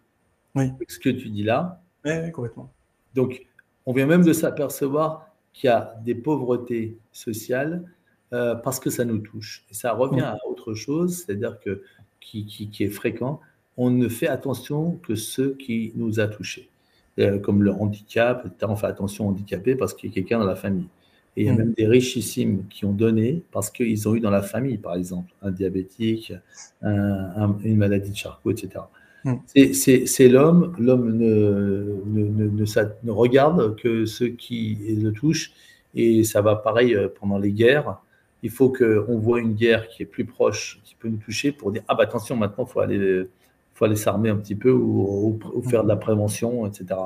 Oui. Ce que tu dis là. Oui, complètement. Donc, on vient même de s'apercevoir qu'il y a des pauvretés sociales parce que ça nous touche. Et ça revient à autre chose, c'est-à-dire qui est fréquent. On ne fait attention que ceux qui nous a touchés, comme le handicap, on fait attention aux handicapés parce qu'il y a quelqu'un dans la famille. Et il y a même des richissimes qui ont donné parce qu'ils ont eu dans la famille, par exemple, un diabétique, une maladie de Charcot, etc. C'est l'homme. L'homme ne regarde que ceux qui le touchent. Et ça va pareil pendant les guerres. Il faut qu'on voit une guerre qui est plus proche, qui peut nous toucher pour dire, ah bah attention, maintenant, faut aller s'armer un petit peu ou faire de la prévention, etc.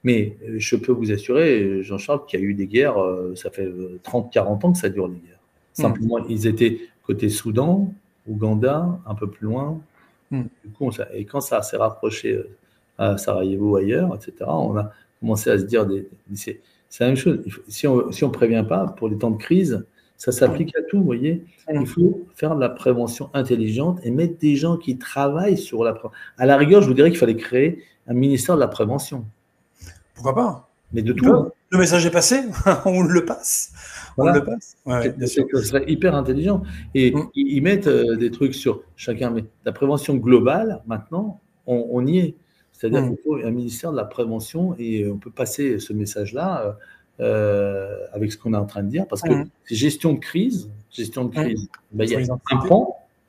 Mais je peux vous assurer, Jean-Charles, qu'il y a eu des guerres, ça fait 30-40 ans que ça dure, les guerres. Simplement, ils étaient côté Soudan, Ouganda, un peu plus loin. Du coup, et quand ça s'est rapproché à Sarajevo, ailleurs, etc., on a commencé à se dire, c'est la même chose. Si on ne prévient pas, pour les temps de crise, ça s'applique à tout, vous voyez. Il faut faire de la prévention intelligente et mettre des gens qui travaillent sur la prévention. À la rigueur, je vous dirais qu'il fallait créer un ministère de la prévention. Pourquoi pas? Mais de tout. Le message est passé, on le passe. Voilà. On le passe. Ouais, bien sûr. Ce serait hyper intelligent. Et ils mettent des trucs sur chacun. Mais la prévention globale, maintenant, on y est. C'est-à-dire qu'il faut un ministère de la prévention et on peut passer ce message-là avec ce qu'on est en train de dire. Parce que c'est gestion de crise. Il y a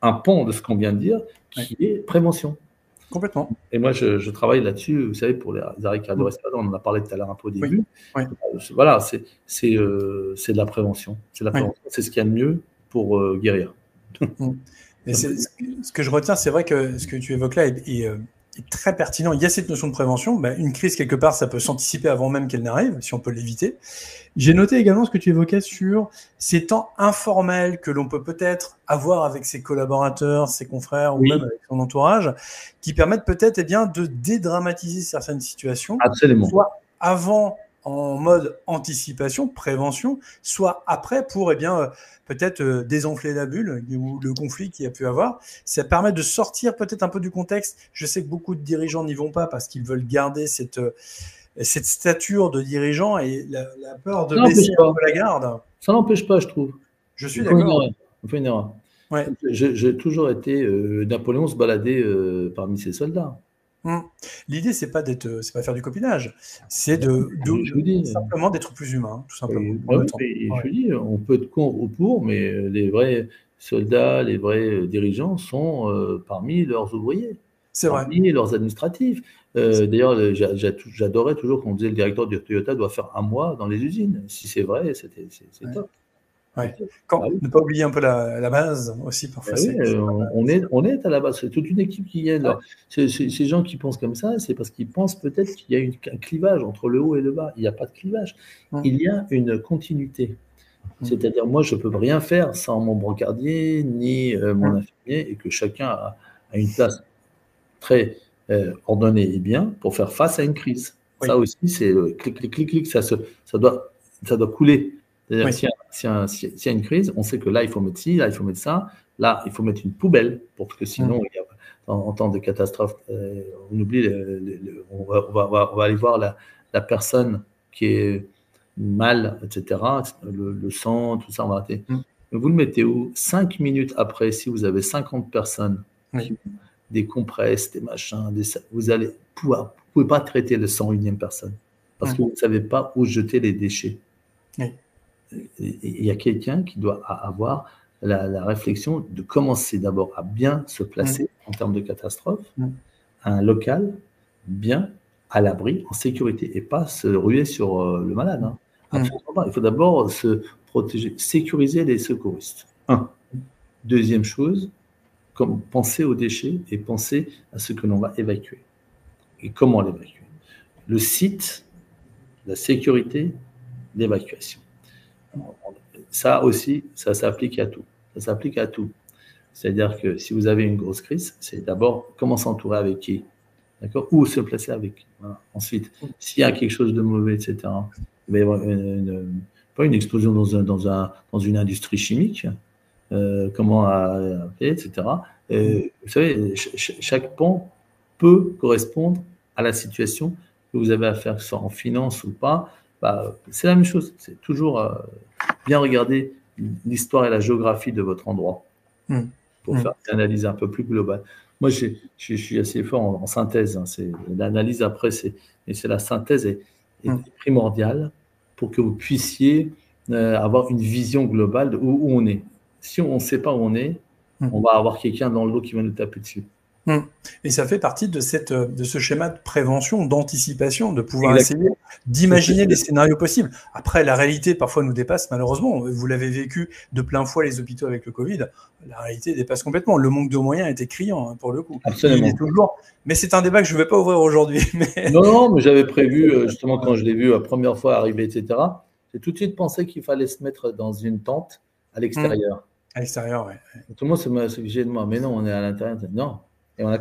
un pan de ce qu'on vient de dire qui est prévention. Complètement. Et moi, je travaille là-dessus, vous savez, pour les arrêts cardio-respiratoires, on en a parlé tout à l'heure un peu au début. Voilà, c'est de la prévention. C'est ce qu'il y a de mieux pour guérir. Et ce que je retiens, c'est vrai que ce que tu évoques là est très pertinent. Il y a cette notion de prévention. Une crise, quelque part, ça peut s'anticiper avant même qu'elle n'arrive, si on peut l'éviter. J'ai noté également ce que tu évoquais sur ces temps informels que l'on peut peut-être avoir avec ses collaborateurs, ses confrères ou même avec son entourage, qui permettent peut-être de dédramatiser certaines situations. Absolument. Soit avant en mode anticipation, prévention, soit après pour peut-être désenfler la bulle ou le conflit qu'il y a pu avoir. Ça permet de sortir peut-être un peu du contexte. Je sais que beaucoup de dirigeants n'y vont pas parce qu'ils veulent garder cette stature de dirigeant et la peur de baisser un peu la garde. Ça n'empêche pas, je trouve. Je suis d'accord. On fait une erreur. Ouais. J'ai toujours été Napoléon se balader parmi ses soldats. L'idée, c'est pas faire du copinage, c'est simplement d'être plus humain, tout simplement. Je dis, on peut être contre ou pour, mais les vrais soldats, les vrais dirigeants sont parmi leurs ouvriers, parmi leurs administratifs. D'ailleurs, j'adorais toujours qu'on disait le directeur de Toyota doit faire un mois dans les usines. Si c'est vrai, c'est top. Ne pas oublier un peu la base aussi parfois. On est à la base, c'est toute une équipe qui est là. Ces gens qui pensent comme ça, c'est parce qu'ils pensent peut-être qu'il y a un clivage entre le haut et le bas. Il n'y a pas de clivage. Il y a une continuité. C'est-à-dire, moi, je ne peux rien faire sans mon brancardier ni mon infirmier et que chacun a une place très ordonnée et bien pour faire face à une crise. Ça aussi, c'est clic, ça doit couler. C'est-à-dire, s'il y a une crise, on sait que là, il faut mettre ci, là, il faut mettre ça, là, il faut mettre une poubelle, parce que sinon, en temps de catastrophe, on oublie, on va aller voir la personne qui est mal, etc., le sang, tout ça, on va arrêter. Vous le mettez où? 5 minutes après, si vous avez 50 personnes, des compresses, des machins, vous allez pouvoir, vous ne pouvez pas traiter le 101e personne, parce que vous ne savez pas où jeter les déchets. Il y a quelqu'un qui doit avoir la réflexion de commencer d'abord à bien se placer en termes de catastrophe, un local bien à l'abri, en sécurité, et pas se ruer sur le malade. Absolument pas. Il faut d'abord se protéger, sécuriser les secouristes. Deuxième chose, penser aux déchets et penser à ce que l'on va évacuer. Et comment l'évacuer? Le site, la sécurité, l'évacuation. Ça aussi, ça s'applique à tout. Ça s'applique à tout. C'est-à-dire que si vous avez une grosse crise, c'est d'abord comment s'entourer avec qui, d'accord, où se placer avec. Voilà. Ensuite, s'il y a quelque chose de mauvais, etc. Il va y avoir pas une explosion dans une industrie chimique. Comment etc. Vous savez, chaque pan peut correspondre à la situation que vous avez à faire, que ce soit en finance ou pas. C'est la même chose. C'est toujours bien regarder l'histoire et la géographie de votre endroit pour faire une analyse un peu plus globale. Moi, je suis assez fort en synthèse. C'est l'analyse après, mais c'est la synthèse est primordiale pour que vous puissiez avoir une vision globale de où on est. Si on ne sait pas où on est, on va avoir quelqu'un dans le dos qui va nous taper dessus. Et ça fait partie de ce schéma de prévention, d'anticipation, de pouvoir essayer d'imaginer des scénarios possibles. Après, la réalité parfois nous dépasse, malheureusement. Vous l'avez vécu de plein fouet les hôpitaux avec le Covid. La réalité dépasse complètement. Le manque de moyens était criant, pour le coup. Absolument. Il est toujours. Mais c'est un débat que je ne vais pas ouvrir aujourd'hui. Mais... Non, mais j'avais prévu, justement, quand je l'ai vu la première fois arriver, etc., j'ai tout de suite pensé qu'il fallait se mettre dans une tente à l'extérieur. À l'extérieur, oui. Tout le monde se fichait de moi. Mais non, on est à l'intérieur. Non. Et on a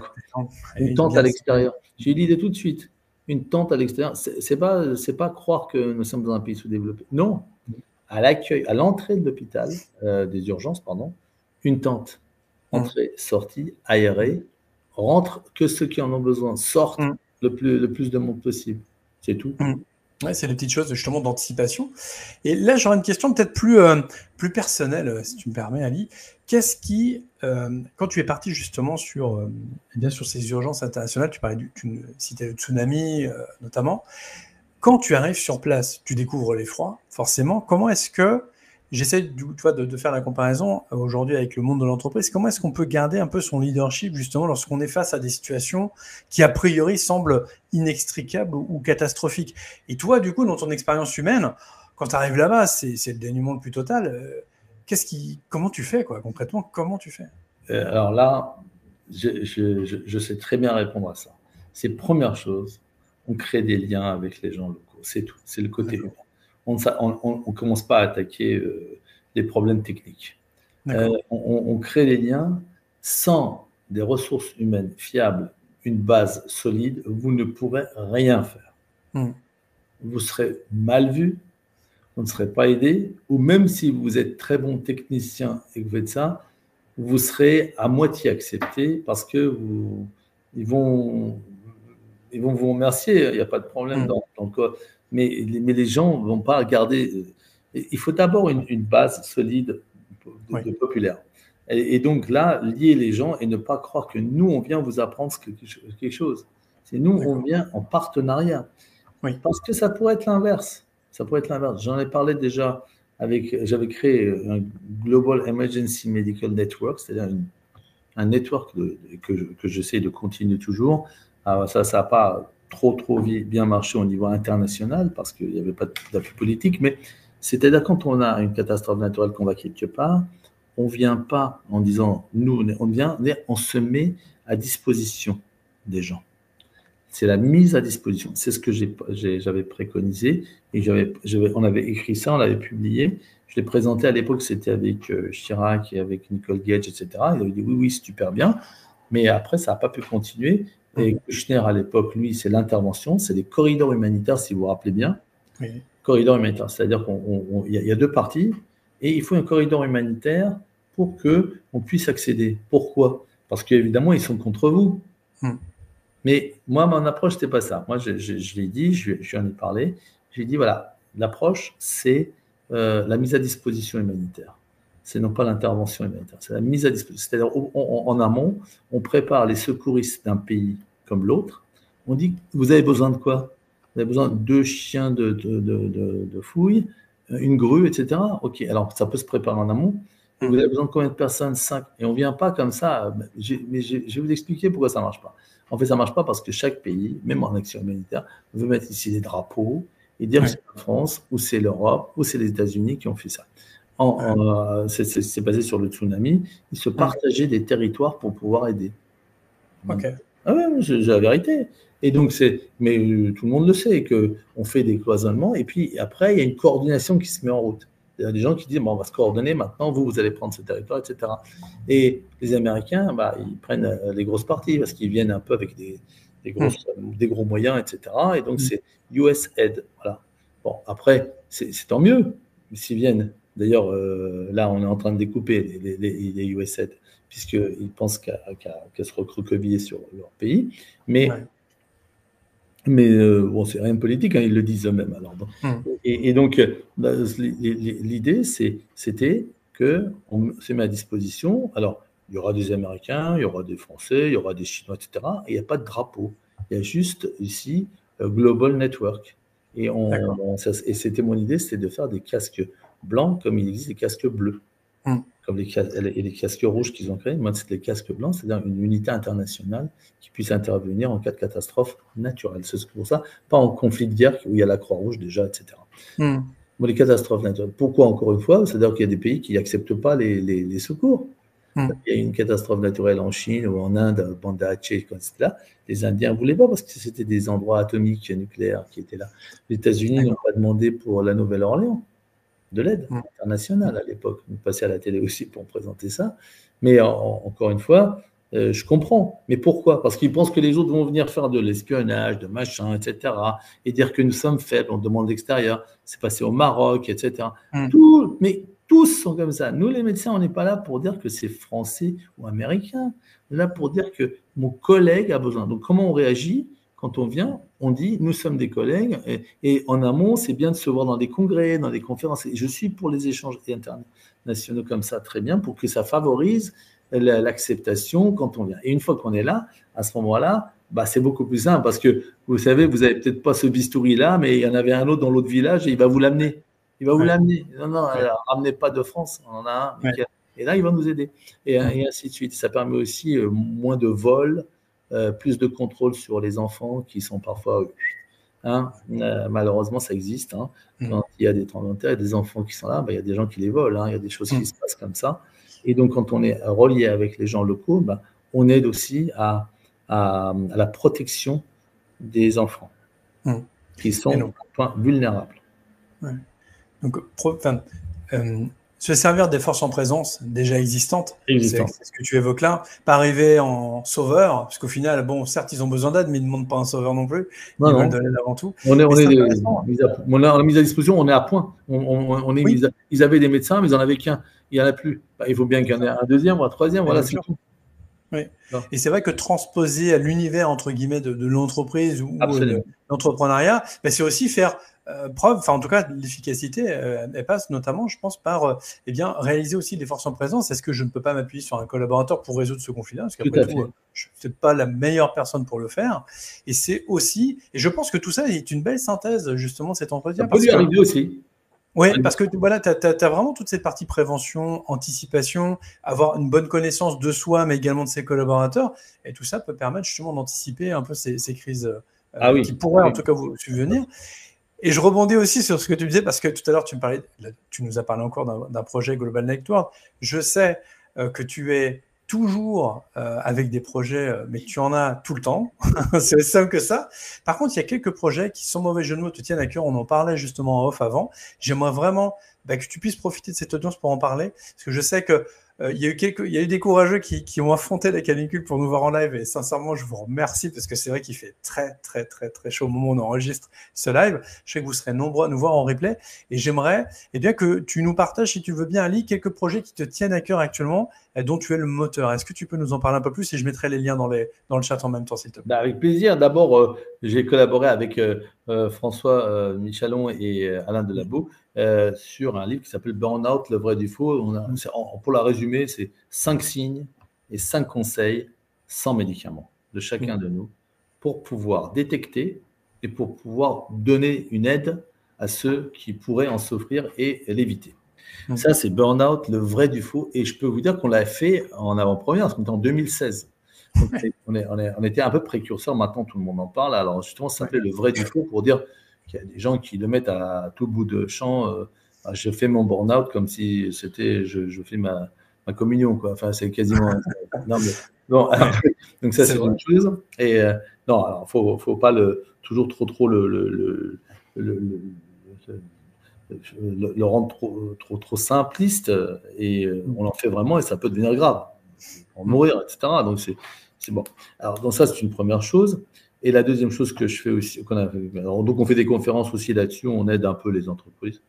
une tente à l'extérieur. J'ai eu l'idée tout de suite. Une tente à l'extérieur. C'est pas croire que nous sommes dans un pays sous-développé. Non. À l'accueil, à l'entrée de l'hôpital, des urgences, pardon, une tente. Entrée, sortie, aérée. Rentre que ceux qui en ont besoin. Sortent le plus de monde possible. C'est tout. Ouais, c'est des petites choses justement d'anticipation. Et là, j'aurais une question peut-être plus personnelle, si tu me permets, Ali. Qu'est-ce qui, quand tu es parti justement sur ces urgences internationales, tu citais le tsunami notamment, quand tu arrives sur place, tu découvres l'effroi, forcément. Comment est-ce que, j'essaie de faire la comparaison aujourd'hui avec le monde de l'entreprise, comment est-ce qu'on peut garder un peu son leadership justement lorsqu'on est face à des situations qui a priori semblent inextricables ou catastrophiques? Et toi, du coup, dans ton expérience humaine, quand tu arrives là-bas, c'est le dénuement le plus total. Comment tu fais, quoi, concrètement, comment tu fais? Alors là, je sais très bien répondre à ça. C'est première chose, on crée des liens avec les gens locaux, c'est tout, c'est le côté humain. On ne commence pas à attaquer les problèmes techniques. On crée des liens. Sans des ressources humaines fiables, une base solide, vous ne pourrez rien faire. Vous serez mal vu, vous ne serez pas aidé, ou même si vous êtes très bon technicien et que vous faites ça, vous serez à moitié accepté parce que ils vont vous remercier, il n'y a pas de problème dans le cas. Mais les gens ne vont pas garder. Il faut d'abord une base solide de populaire. Et donc là, lier les gens et ne pas croire que nous, on vient vous apprendre quelque chose. C'est nous, on vient en partenariat. Parce que ça pourrait être l'inverse. Ça pourrait être l'inverse. J'en ai parlé déjà j'avais créé un Global Emergency Medical Network, c'est-à-dire un network que j'essaie de continuer toujours. Alors ça n'a pas trop bien marché au niveau international parce qu'il n'y avait pas d'appui politique, mais c'est-à-dire quand on a une catastrophe naturelle, qu'on va quelque part, on ne vient pas en disant nous, on se met à disposition des gens. C'est la mise à disposition. C'est ce que j'avais préconisé et on avait écrit ça, on l'avait publié. Je l'ai présenté à l'époque, c'était avec Chirac et avec Nicole Gage, etc. Il avait dit oui, c'est super bien. Mais après, ça n'a pas pu continuer. Et Kouchner, à l'époque, lui, c'est l'intervention, c'est des corridors humanitaires, si vous vous rappelez bien. Corridors humanitaires, c'est-à-dire qu'il y a deux parties et il faut un corridor humanitaire pour qu'on puisse accéder. Pourquoi? Parce qu'évidemment, ils sont contre vous. Mais moi, mon approche, c'était pas ça. Moi, je l'ai dit, je en ai parlé. J'ai dit, voilà, l'approche, c'est la mise à disposition humanitaire. C'est non pas l'intervention humanitaire, c'est la mise à disposition. C'est-à-dire, en amont, on prépare les secouristes d'un pays comme l'autre. On dit, vous avez besoin de quoi? Vous avez besoin de 2 chiens de fouille, une grue, etc. OK, alors ça peut se préparer en amont. Et vous avez besoin de combien de personnes? 5. Et on ne vient pas comme ça. Mais je vais vous expliquer pourquoi ça ne marche pas. En fait, ça ne marche pas parce que chaque pays, même en action humanitaire, veut mettre ici des drapeaux et dire que c'est la France, ou c'est l'Europe, ou c'est les États-Unis qui ont fait ça. C'est basé sur le tsunami. Ils se partageaient des territoires pour pouvoir aider. Ah ouais, c'est la vérité. Et donc, mais tout le monde le sait, qu'on fait des cloisonnements. Et puis après, il y a une coordination qui se met en route. Il y a des gens qui disent, bon, on va se coordonner, maintenant, vous allez prendre ce territoire, etc. Et les Américains, ils prennent les grosses parties parce qu'ils viennent un peu avec des gros moyens, etc. Et donc, c'est US Aid. Voilà. Bon, après, c'est tant mieux s'ils viennent. D'ailleurs, là, on est en train de découper les US Aid puisqu'ils pensent qu'à se recroqueviller sur leur pays. Mais bon, c'est rien de politique, ils le disent eux-mêmes. Alors, et donc, l'idée, c'était qu'on se met à disposition. Alors, il y aura des Américains, il y aura des Français, il y aura des Chinois, etc. Et il n'y a pas de drapeau. Il y a juste ici Global Network. Et c'était mon idée, c'était de faire des casques blancs comme il existe des casques bleus. Comme les casques rouges qu'ils ont créés. Moi, c'est les casques blancs, c'est-à-dire une unité internationale qui puisse intervenir en cas de catastrophe naturelle. C'est pour ça, pas en conflit de guerre où il y a la Croix-Rouge déjà, etc. Bon, les catastrophes naturelles. Pourquoi, encore une fois? C'est-à-dire qu'il y a des pays qui n'acceptent pas les secours. Il y a eu une catastrophe naturelle en Chine ou en Inde, Banda Aceh, etc. Les Indiens ne voulaient pas parce que c'était des endroits atomiques nucléaires qui étaient là. Les États-Unis n'ont pas demandé pour la Nouvelle-Orléans de l'aide internationale à l'époque. On passait à la télé aussi pour présenter ça. Mais encore une fois, je comprends. Mais pourquoi? Parce qu'ils pensent que les autres vont venir faire de l'espionnage, de machin, etc. Et dire que nous sommes faibles, on demande l'extérieur. C'est passé au Maroc, etc. Mais tous sont comme ça. Nous, les médecins, on n'est pas là pour dire que c'est français ou américain. On est là pour dire que mon collègue a besoin. Donc, comment on réagit? Quand on vient, on dit nous sommes des collègues et en amont, c'est bien de se voir dans des congrès, dans des conférences. Et je suis pour les échanges internationaux comme ça, très bien, pour que ça favorise l'acceptation quand on vient. Et une fois qu'on est là, à ce moment-là, bah, c'est beaucoup plus simple parce que vous savez, vous n'avez peut-être pas ce bistouri-là, mais il y en avait un autre dans l'autre village et il va vous l'amener. Il va vous l'amener. Non, ramenez pas de France, on en a un. Et là, il va nous aider. Et ainsi de suite. Ça permet aussi moins de vols. Plus de contrôle sur les enfants qui sont parfois, malheureusement ça existe, quand il y a des tremblements de terre et des enfants qui sont là, bah, il y a des gens qui les volent, il y a des choses qui se passent comme ça. Et donc quand on est relié avec les gens locaux, bah, on aide aussi à la protection des enfants qui sont vulnérables. Donc, se servir des forces en présence déjà existantes, c'est ce que tu évoques là, pas arriver en sauveur, parce qu'au final, bon, certes, ils ont besoin d'aide, mais ils ne demandent pas un sauveur non plus. Ils veulent de l'aide avant tout. On a mis à disposition, on est à point. Ils avaient des médecins, mais ils n'en avaient qu'un. Il n'y en a plus. Bah, il faut bien qu'il y en ait un deuxième ou un troisième. Voilà, c'est tout. Oui. Et c'est vrai que transposer à l'univers entre guillemets de l'entreprise ou de l'entrepreneuriat, ben c'est aussi faire preuve, enfin en tout cas l'efficacité, elle passe notamment, je pense, par réaliser aussi des forces en présence. Est-ce que je ne peux pas m'appuyer sur un collaborateur pour résoudre ce conflit-là? Parce qu'après tout, je ne suis pas la meilleure personne pour le faire. Et c'est aussi, et je pense que tout ça est une belle synthèse justement cet entretien. Ça peut lui arriver aussi. Oui, parce que voilà, tu as vraiment toute cette partie prévention, anticipation, avoir une bonne connaissance de soi, mais également de ses collaborateurs. Et tout ça peut permettre justement d'anticiper un peu ces crises qui pourraient en tout cas vous subvenir. Et je rebondis aussi sur ce que tu disais, parce que tout à l'heure, tu nous as parlé encore d'un projet Global Network. Je sais que tu es toujours avec des projets, mais tu en as tout le temps. C'est aussi simple que ça. Par contre, il y a quelques projets qui, sans mauvais jeu de mots, te tiennent à cœur. On en parlait justement en off avant. J'aimerais vraiment que tu puisses profiter de cette audience pour en parler, parce que je sais que il y a eu des courageux qui ont affronté la canicule pour nous voir en live, et sincèrement, je vous remercie, parce que c'est vrai qu'il fait très, très, très, très chaud au moment où on enregistre ce live. Je sais que vous serez nombreux à nous voir en replay, et j'aimerais que tu nous partages, si tu veux bien, Ali, quelques projets qui te tiennent à cœur actuellement, et dont tu es le moteur. Est-ce que tu peux nous en parler un peu plus, et je mettrai les liens dans le chat en même temps, s'il te plaît. Avec plaisir. D'abord, j'ai collaboré avec François Michalon et Alain Delabou sur un livre qui s'appelle Burnout, le vrai du faux. Pour la résumer, c'est 5 signes et 5 conseils sans médicaments de chacun de nous pour pouvoir détecter et pour pouvoir donner une aide à ceux qui pourraient en souffrir et l'éviter. Ça, c'est Burnout, le vrai du faux. Et je peux vous dire qu'on l'a fait en avant-première, parce qu'on était en 2016. Donc, on était un peu précurseurs. Maintenant, tout le monde en parle. Alors, justement, ça s'appelait le vrai du faux pour dire qu'il y a des gens qui le mettent à tout bout de champ. Je fais mon burn-out comme si c'était je fais ma communion, quoi. Enfin, c'est quasiment. Non, mais, bon, donc, ça, c'est une chose. Et non, alors, faut pas toujours trop le rendre trop simpliste, et on en fait vraiment et ça peut devenir grave, en mourir, etc. Donc, c'est bon. Alors, donc ça, c'est une première chose. Et la deuxième chose que je fais aussi, donc on fait des conférences aussi là-dessus, on aide un peu les entreprises.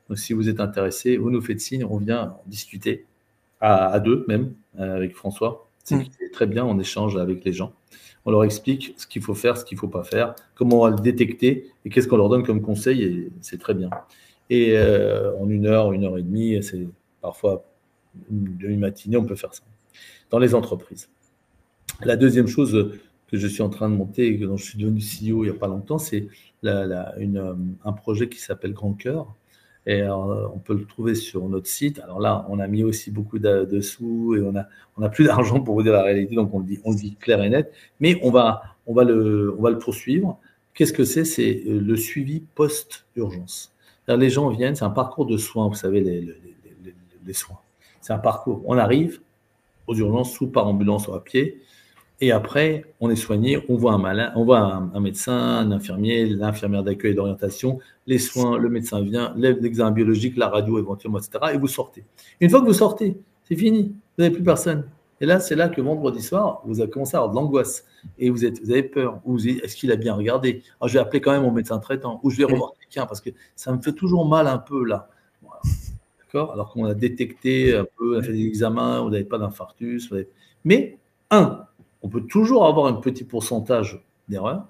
Donc, si vous êtes intéressé, vous nous faites signe, on vient discuter à deux même, avec François. C'est très bien, on échange avec les gens. On leur explique ce qu'il faut faire, ce qu'il ne faut pas faire, comment on va le détecter et qu'est-ce qu'on leur donne comme conseil, et c'est très bien. Et en 1 heure, 1 heure et demie, c'est parfois une demi-matinée, on peut faire ça dans les entreprises. La deuxième chose que je suis en train de monter et dont je suis devenu CEO il n'y a pas longtemps, c'est un projet qui s'appelle Grand Cœur, Et on peut le trouver sur notre site. Alors là, on a mis aussi beaucoup de sous et on a plus d'argent pour vous dire la réalité, donc on le dit clair et net. Mais on va le poursuivre. Qu'est-ce que c'est? C'est le suivi post-urgence. Les gens viennent, c'est un parcours de soins, vous savez, les soins. C'est un parcours. On arrive aux urgences, ou par ambulance ou à pied, et après, on est soigné, on voit un médecin, un infirmier, l'infirmière d'accueil et d'orientation, les soins, le médecin vient, l'examen biologique, la radio éventuellement, etc. Et vous sortez. Une fois que vous sortez, c'est fini, vous n'avez plus personne. Et là, c'est là que vendredi soir, vous avez commencé à avoir de l'angoisse. Et vous avez peur. Ou vous dites, est-ce qu'il a bien regardé? Alors, je vais appeler quand même mon médecin traitant. Ou je vais revoir quelqu'un parce que ça me fait toujours mal un peu là. Voilà. D'accord? Alors qu'on a détecté un peu, on a fait des examens, vous n'avez pas d'infarctus. Mais, on peut toujours avoir un petit pourcentage d'erreurs.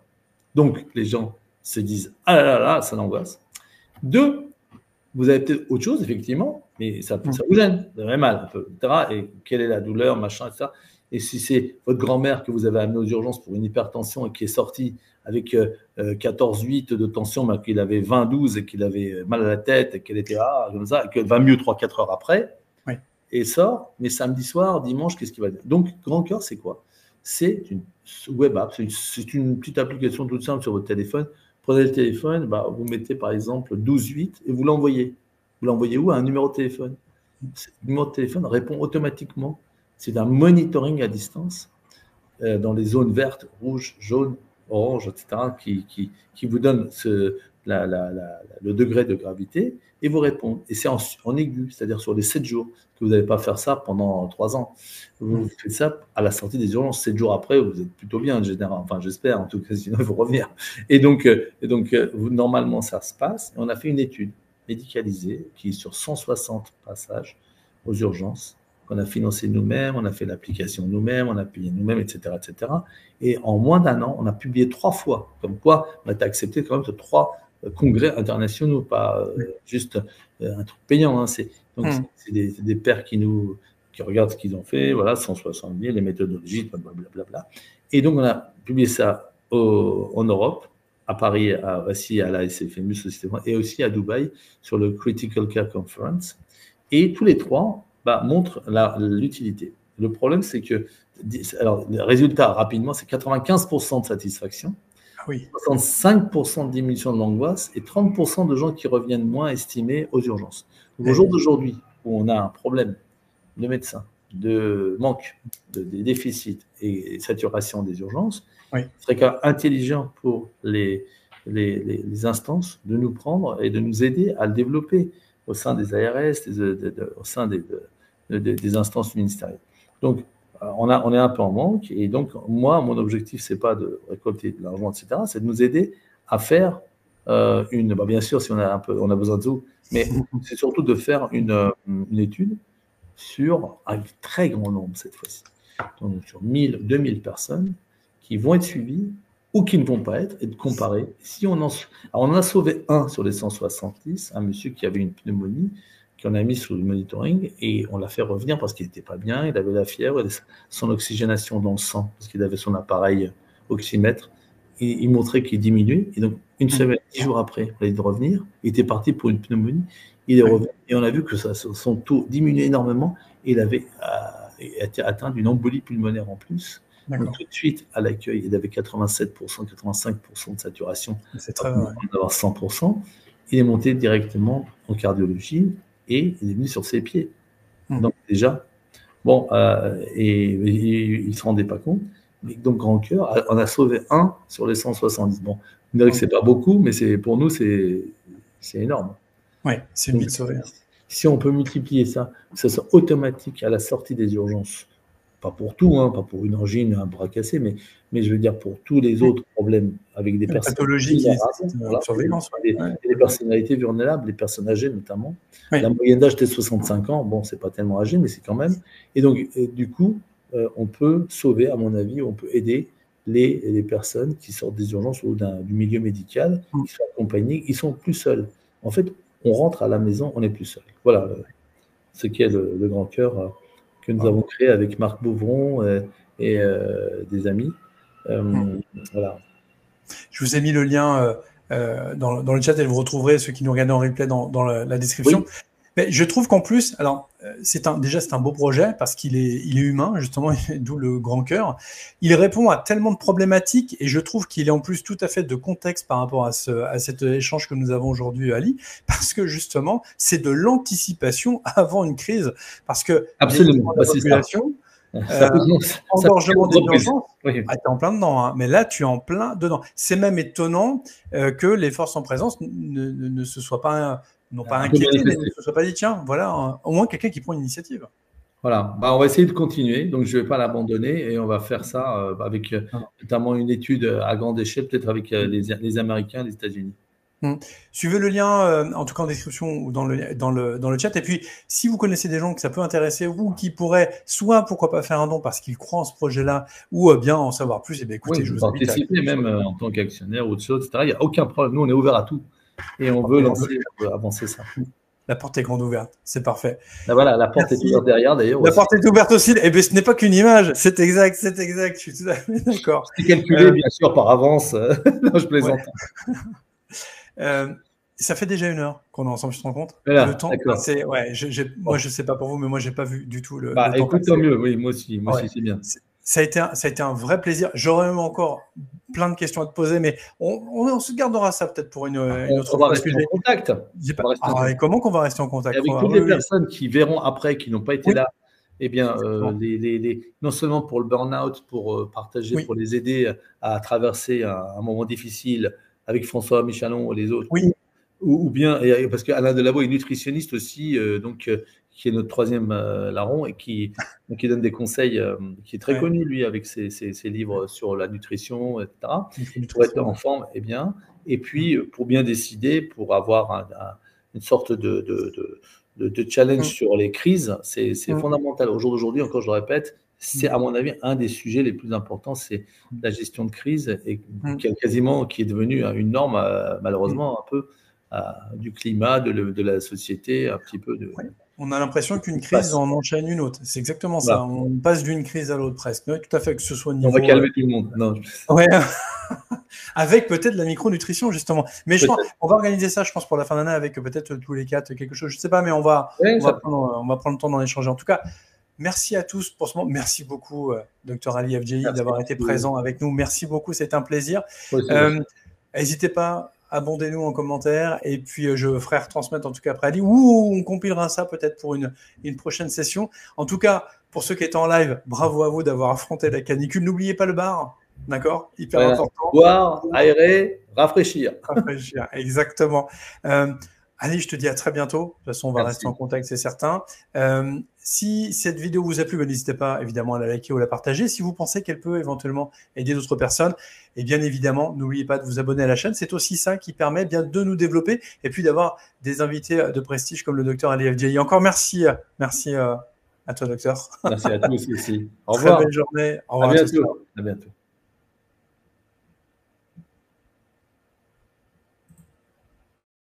Donc, les gens se disent, ah là là, ça l'angoisse. 2, vous avez peut-être autre chose, effectivement, mais ça vous gêne, vous avez mal un peu, etc. Et quelle est la douleur, machin, etc. Et si c'est votre grand-mère que vous avez amenée aux urgences pour une hypertension et qui est sortie avec 14,8 de tension, mais qu'il avait 20,12 et qu'il avait mal à la tête et qu'elle était comme ça, et qu'elle va mieux 3-4 heures après, et sort, mais samedi soir, dimanche, qu'est-ce qui va dire? Donc, Grand Cœur, c'est quoi? C'est une web app, c'est une petite application toute simple sur votre téléphone. Prenez le téléphone, vous mettez par exemple 12,8 et vous l'envoyez. Vous l'envoyez où? À un numéro de téléphone. Ce numéro de téléphone répond automatiquement. C'est un monitoring à distance dans les zones vertes, rouges, jaunes, oranges, etc., qui vous donne le degré de gravité et vous répond. Et c'est en aigu, c'est-à-dire sur les 7 jours, que vous n'allez pas faire ça pendant 3 ans. Vous faites ça à la sortie des urgences. 7 jours après, vous êtes plutôt bien, en général. Enfin, j'espère, en tout cas, sinon il faut revenir. Et donc normalement, ça se passe. Et on a fait une étude médicalisée qui est sur 160 passages aux urgences, qu'on a financé nous-mêmes, on a fait l'application nous-mêmes, on a payé nous-mêmes, etc., etc. Et en moins d'1 an, on a publié 3 fois. Comme quoi, on a été accepté quand même de 3 congrès internationaux, pas juste un truc payant. Hein. C'est des pairs qui regardent ce qu'ils ont fait, voilà, 160 000, les méthodologies, blablabla. Et donc, on a publié ça en Europe, à Paris, aussi à la SFMU, et aussi à Dubaï, sur le Critical Care Conference. Et tous les 3 montrent l'utilité. Le problème, c'est que, alors, le résultat, rapidement, c'est 95% de satisfaction, 65% de diminution de l'angoisse et 30% de gens qui reviennent moins estimés aux urgences. Donc, au jour d'aujourd'hui, où on a un problème de médecins, de manque, de déficit et saturation des urgences, il serait quand même intelligent pour les instances de nous prendre et de nous aider à le développer au sein des ARS, au sein des instances ministérielles. Donc, on est un peu en manque, et donc, moi, mon objectif, c'est pas de récolter de l'argent, etc., c'est de nous aider à faire bien sûr, si on a besoin de sous, mais c'est surtout de faire une étude sur un très grand nombre, cette fois-ci. Donc, sur 1000, 2000 personnes qui vont être suivies ou qui ne vont pas être, et de comparer. Si on en a sauvé un sur les 170, un monsieur qui avait une pneumonie, qu'on a mis sous le monitoring, et on l'a fait revenir parce qu'il n'était pas bien, il avait la fièvre, son oxygénation dans le sang, parce qu'il avait son appareil oxymètre, il montrait qu'il diminuait, et donc une semaine, 10 jours après, il allait revenir, il était parti pour une pneumonie, il est revenu, et on a vu que son taux diminuait énormément, et il avait été atteint d'une embolie pulmonaire en plus. Donc, tout de suite, à l'accueil, il avait 87%, 85% de saturation, c'est très vrai. D'avoir 100%. Il est monté directement en cardiologie et il est venu sur ses pieds. Donc, déjà, et il ne se rendait pas compte. Mais donc, Grand Cœur, on a sauvé un sur les 170. Bon, on dirait que ce n'est pas beaucoup, mais pour nous, c'est énorme. Oui, c'est une vie de sauver. Si on peut multiplier ça, que ce soit automatique à la sortie des urgences, pas pour tout, pas pour une angine, un bras cassé, mais je veux dire pour tous les autres problèmes avec des personnes pathologies surveillance, les personnalités vulnérables, les personnes âgées notamment. La moyenne d'âge était 65 ans, bon, c'est pas tellement âgé, mais c'est quand même. Et donc, du coup, on peut sauver, à mon avis, on peut aider les personnes qui sortent des urgences ou du milieu médical, qui sont accompagnées, ils sont plus seuls. En fait, on rentre à la maison, on n'est plus seul. Voilà ce qu'est le Grand Cœur que nous avons créé avec Marc Bouvron et des amis. Voilà. Je vous ai mis le lien dans le chat et vous retrouverez ceux qui nous regardent en replay dans la description. Oui. Mais je trouve qu'en plus, alors déjà c'est un beau projet parce qu'il est humain justement, d'où le grand cœur. Il répond à tellement de problématiques et je trouve qu'il est en plus tout à fait de contexte par rapport à cet échange que nous avons aujourd'hui, Ali, parce que justement c'est de l'anticipation avant une crise, parce que absolument la population, engorgement des urgences, oui. Ah, t'es en plein dedans, hein, mais là tu es en plein dedans. C'est même étonnant que les forces en présence ne se soient pas n'ont pas inquiété, mais ne se soit pas dit, tiens, voilà, au moins quelqu'un qui prend une initiative. Voilà, on va essayer de continuer, donc je ne vais pas l'abandonner et on va faire ça avec notamment une étude à grande échelle, peut-être avec les Américains, les États-Unis. Suivez le lien, en tout cas en description ou dans le chat. Et puis, si vous connaissez des gens que ça peut intéresser ou qui pourraient, soit pourquoi pas faire un don parce qu'ils croient en ce projet-là, ou bien en savoir plus, et bien écoutez, oui, je vous invite à participer même en tant qu'actionnaire ou autre chose, etc. Il n'y a aucun problème. Nous, on est ouvert à tout. Et on veut avancer ça. La porte est grande ouverte, c'est parfait. Ben voilà, la porte est ouverte derrière d'ailleurs. La porte est ouverte aussi. Et bien, ce n'est pas qu'une image, c'est exact. Je suis tout à fait d'accord. C'est calculé bien sûr par avance. Non, je plaisante. Ouais. Ça fait déjà 1 heure qu'on est ensemble, tu te rends compte? Voilà, le temps, c'est moi je sais pas pour vous, mais moi j'ai pas vu du tout le temps. Écoute, tant mieux. Oui, moi aussi c'est bien. Ça a été un vrai plaisir. J'aurais même encore plein de questions à te poser, mais on se gardera ça peut-être pour une autre fois. On va rester en contact. Et comment qu'on va rester en contact? Et avec toutes les personnes qui verront après, qui n'ont pas été là, eh bien, non seulement pour le burn-out, pour partager, pour les aider à traverser un moment difficile avec François Michalon et les autres. Oui. Ou bien, parce qu'Alain Delabo est nutritionniste aussi, qui est notre 3e larron et qui donne des conseils, qui est très connu, lui, avec ses livres sur la nutrition, etc. Pour être en forme, et puis pour bien décider, pour avoir une sorte de challenge sur les crises, c'est fondamental. Au jour d'aujourd'hui, encore je le répète, c'est à mon avis un des sujets les plus importants, c'est la gestion de crise, et qui est devenue une norme, malheureusement, un peu du climat, de la société, un petit peu de... On a l'impression qu'une crise en enchaîne une autre. C'est exactement ça. On passe d'une crise à l'autre presque. Oui, tout à fait, que ce soit niveau... On va calmer tout le monde. Non. Ouais. Avec peut-être la micronutrition, justement. Mais je pense, on va organiser ça, je pense, pour la fin d'année, avec peut-être tous les 4, quelque chose. Je ne sais pas, mais on va prendre le temps d'en échanger. En tout cas, merci à tous pour ce moment. Merci beaucoup, Dr Ali Afjahi, d'avoir été présent avec nous. Merci beaucoup, c'était un plaisir. N'hésitez pas... Abondez-nous en commentaire et puis je ferai retransmettre en tout cas après Ali, ou on compilera ça peut-être pour une prochaine session. En tout cas, pour ceux qui étaient en live, bravo à vous d'avoir affronté la canicule. N'oubliez pas le bar, d'accord? Hyper important. Boire, aérer, rafraîchir. Rafraîchir, exactement. Ali, je te dis à très bientôt. De toute façon, on va rester en contact, c'est certain. Si cette vidéo vous a plu, n'hésitez pas évidemment à la liker ou à la partager. Si vous pensez qu'elle peut éventuellement aider d'autres personnes, et bien évidemment, n'oubliez pas de vous abonner à la chaîne. C'est aussi ça qui permet bien de nous développer et puis d'avoir des invités de prestige comme le docteur Ali Afjahi. Encore merci à toi, docteur. Merci à tous aussi. Au revoir. Très belle journée. Au revoir à bientôt. À bientôt.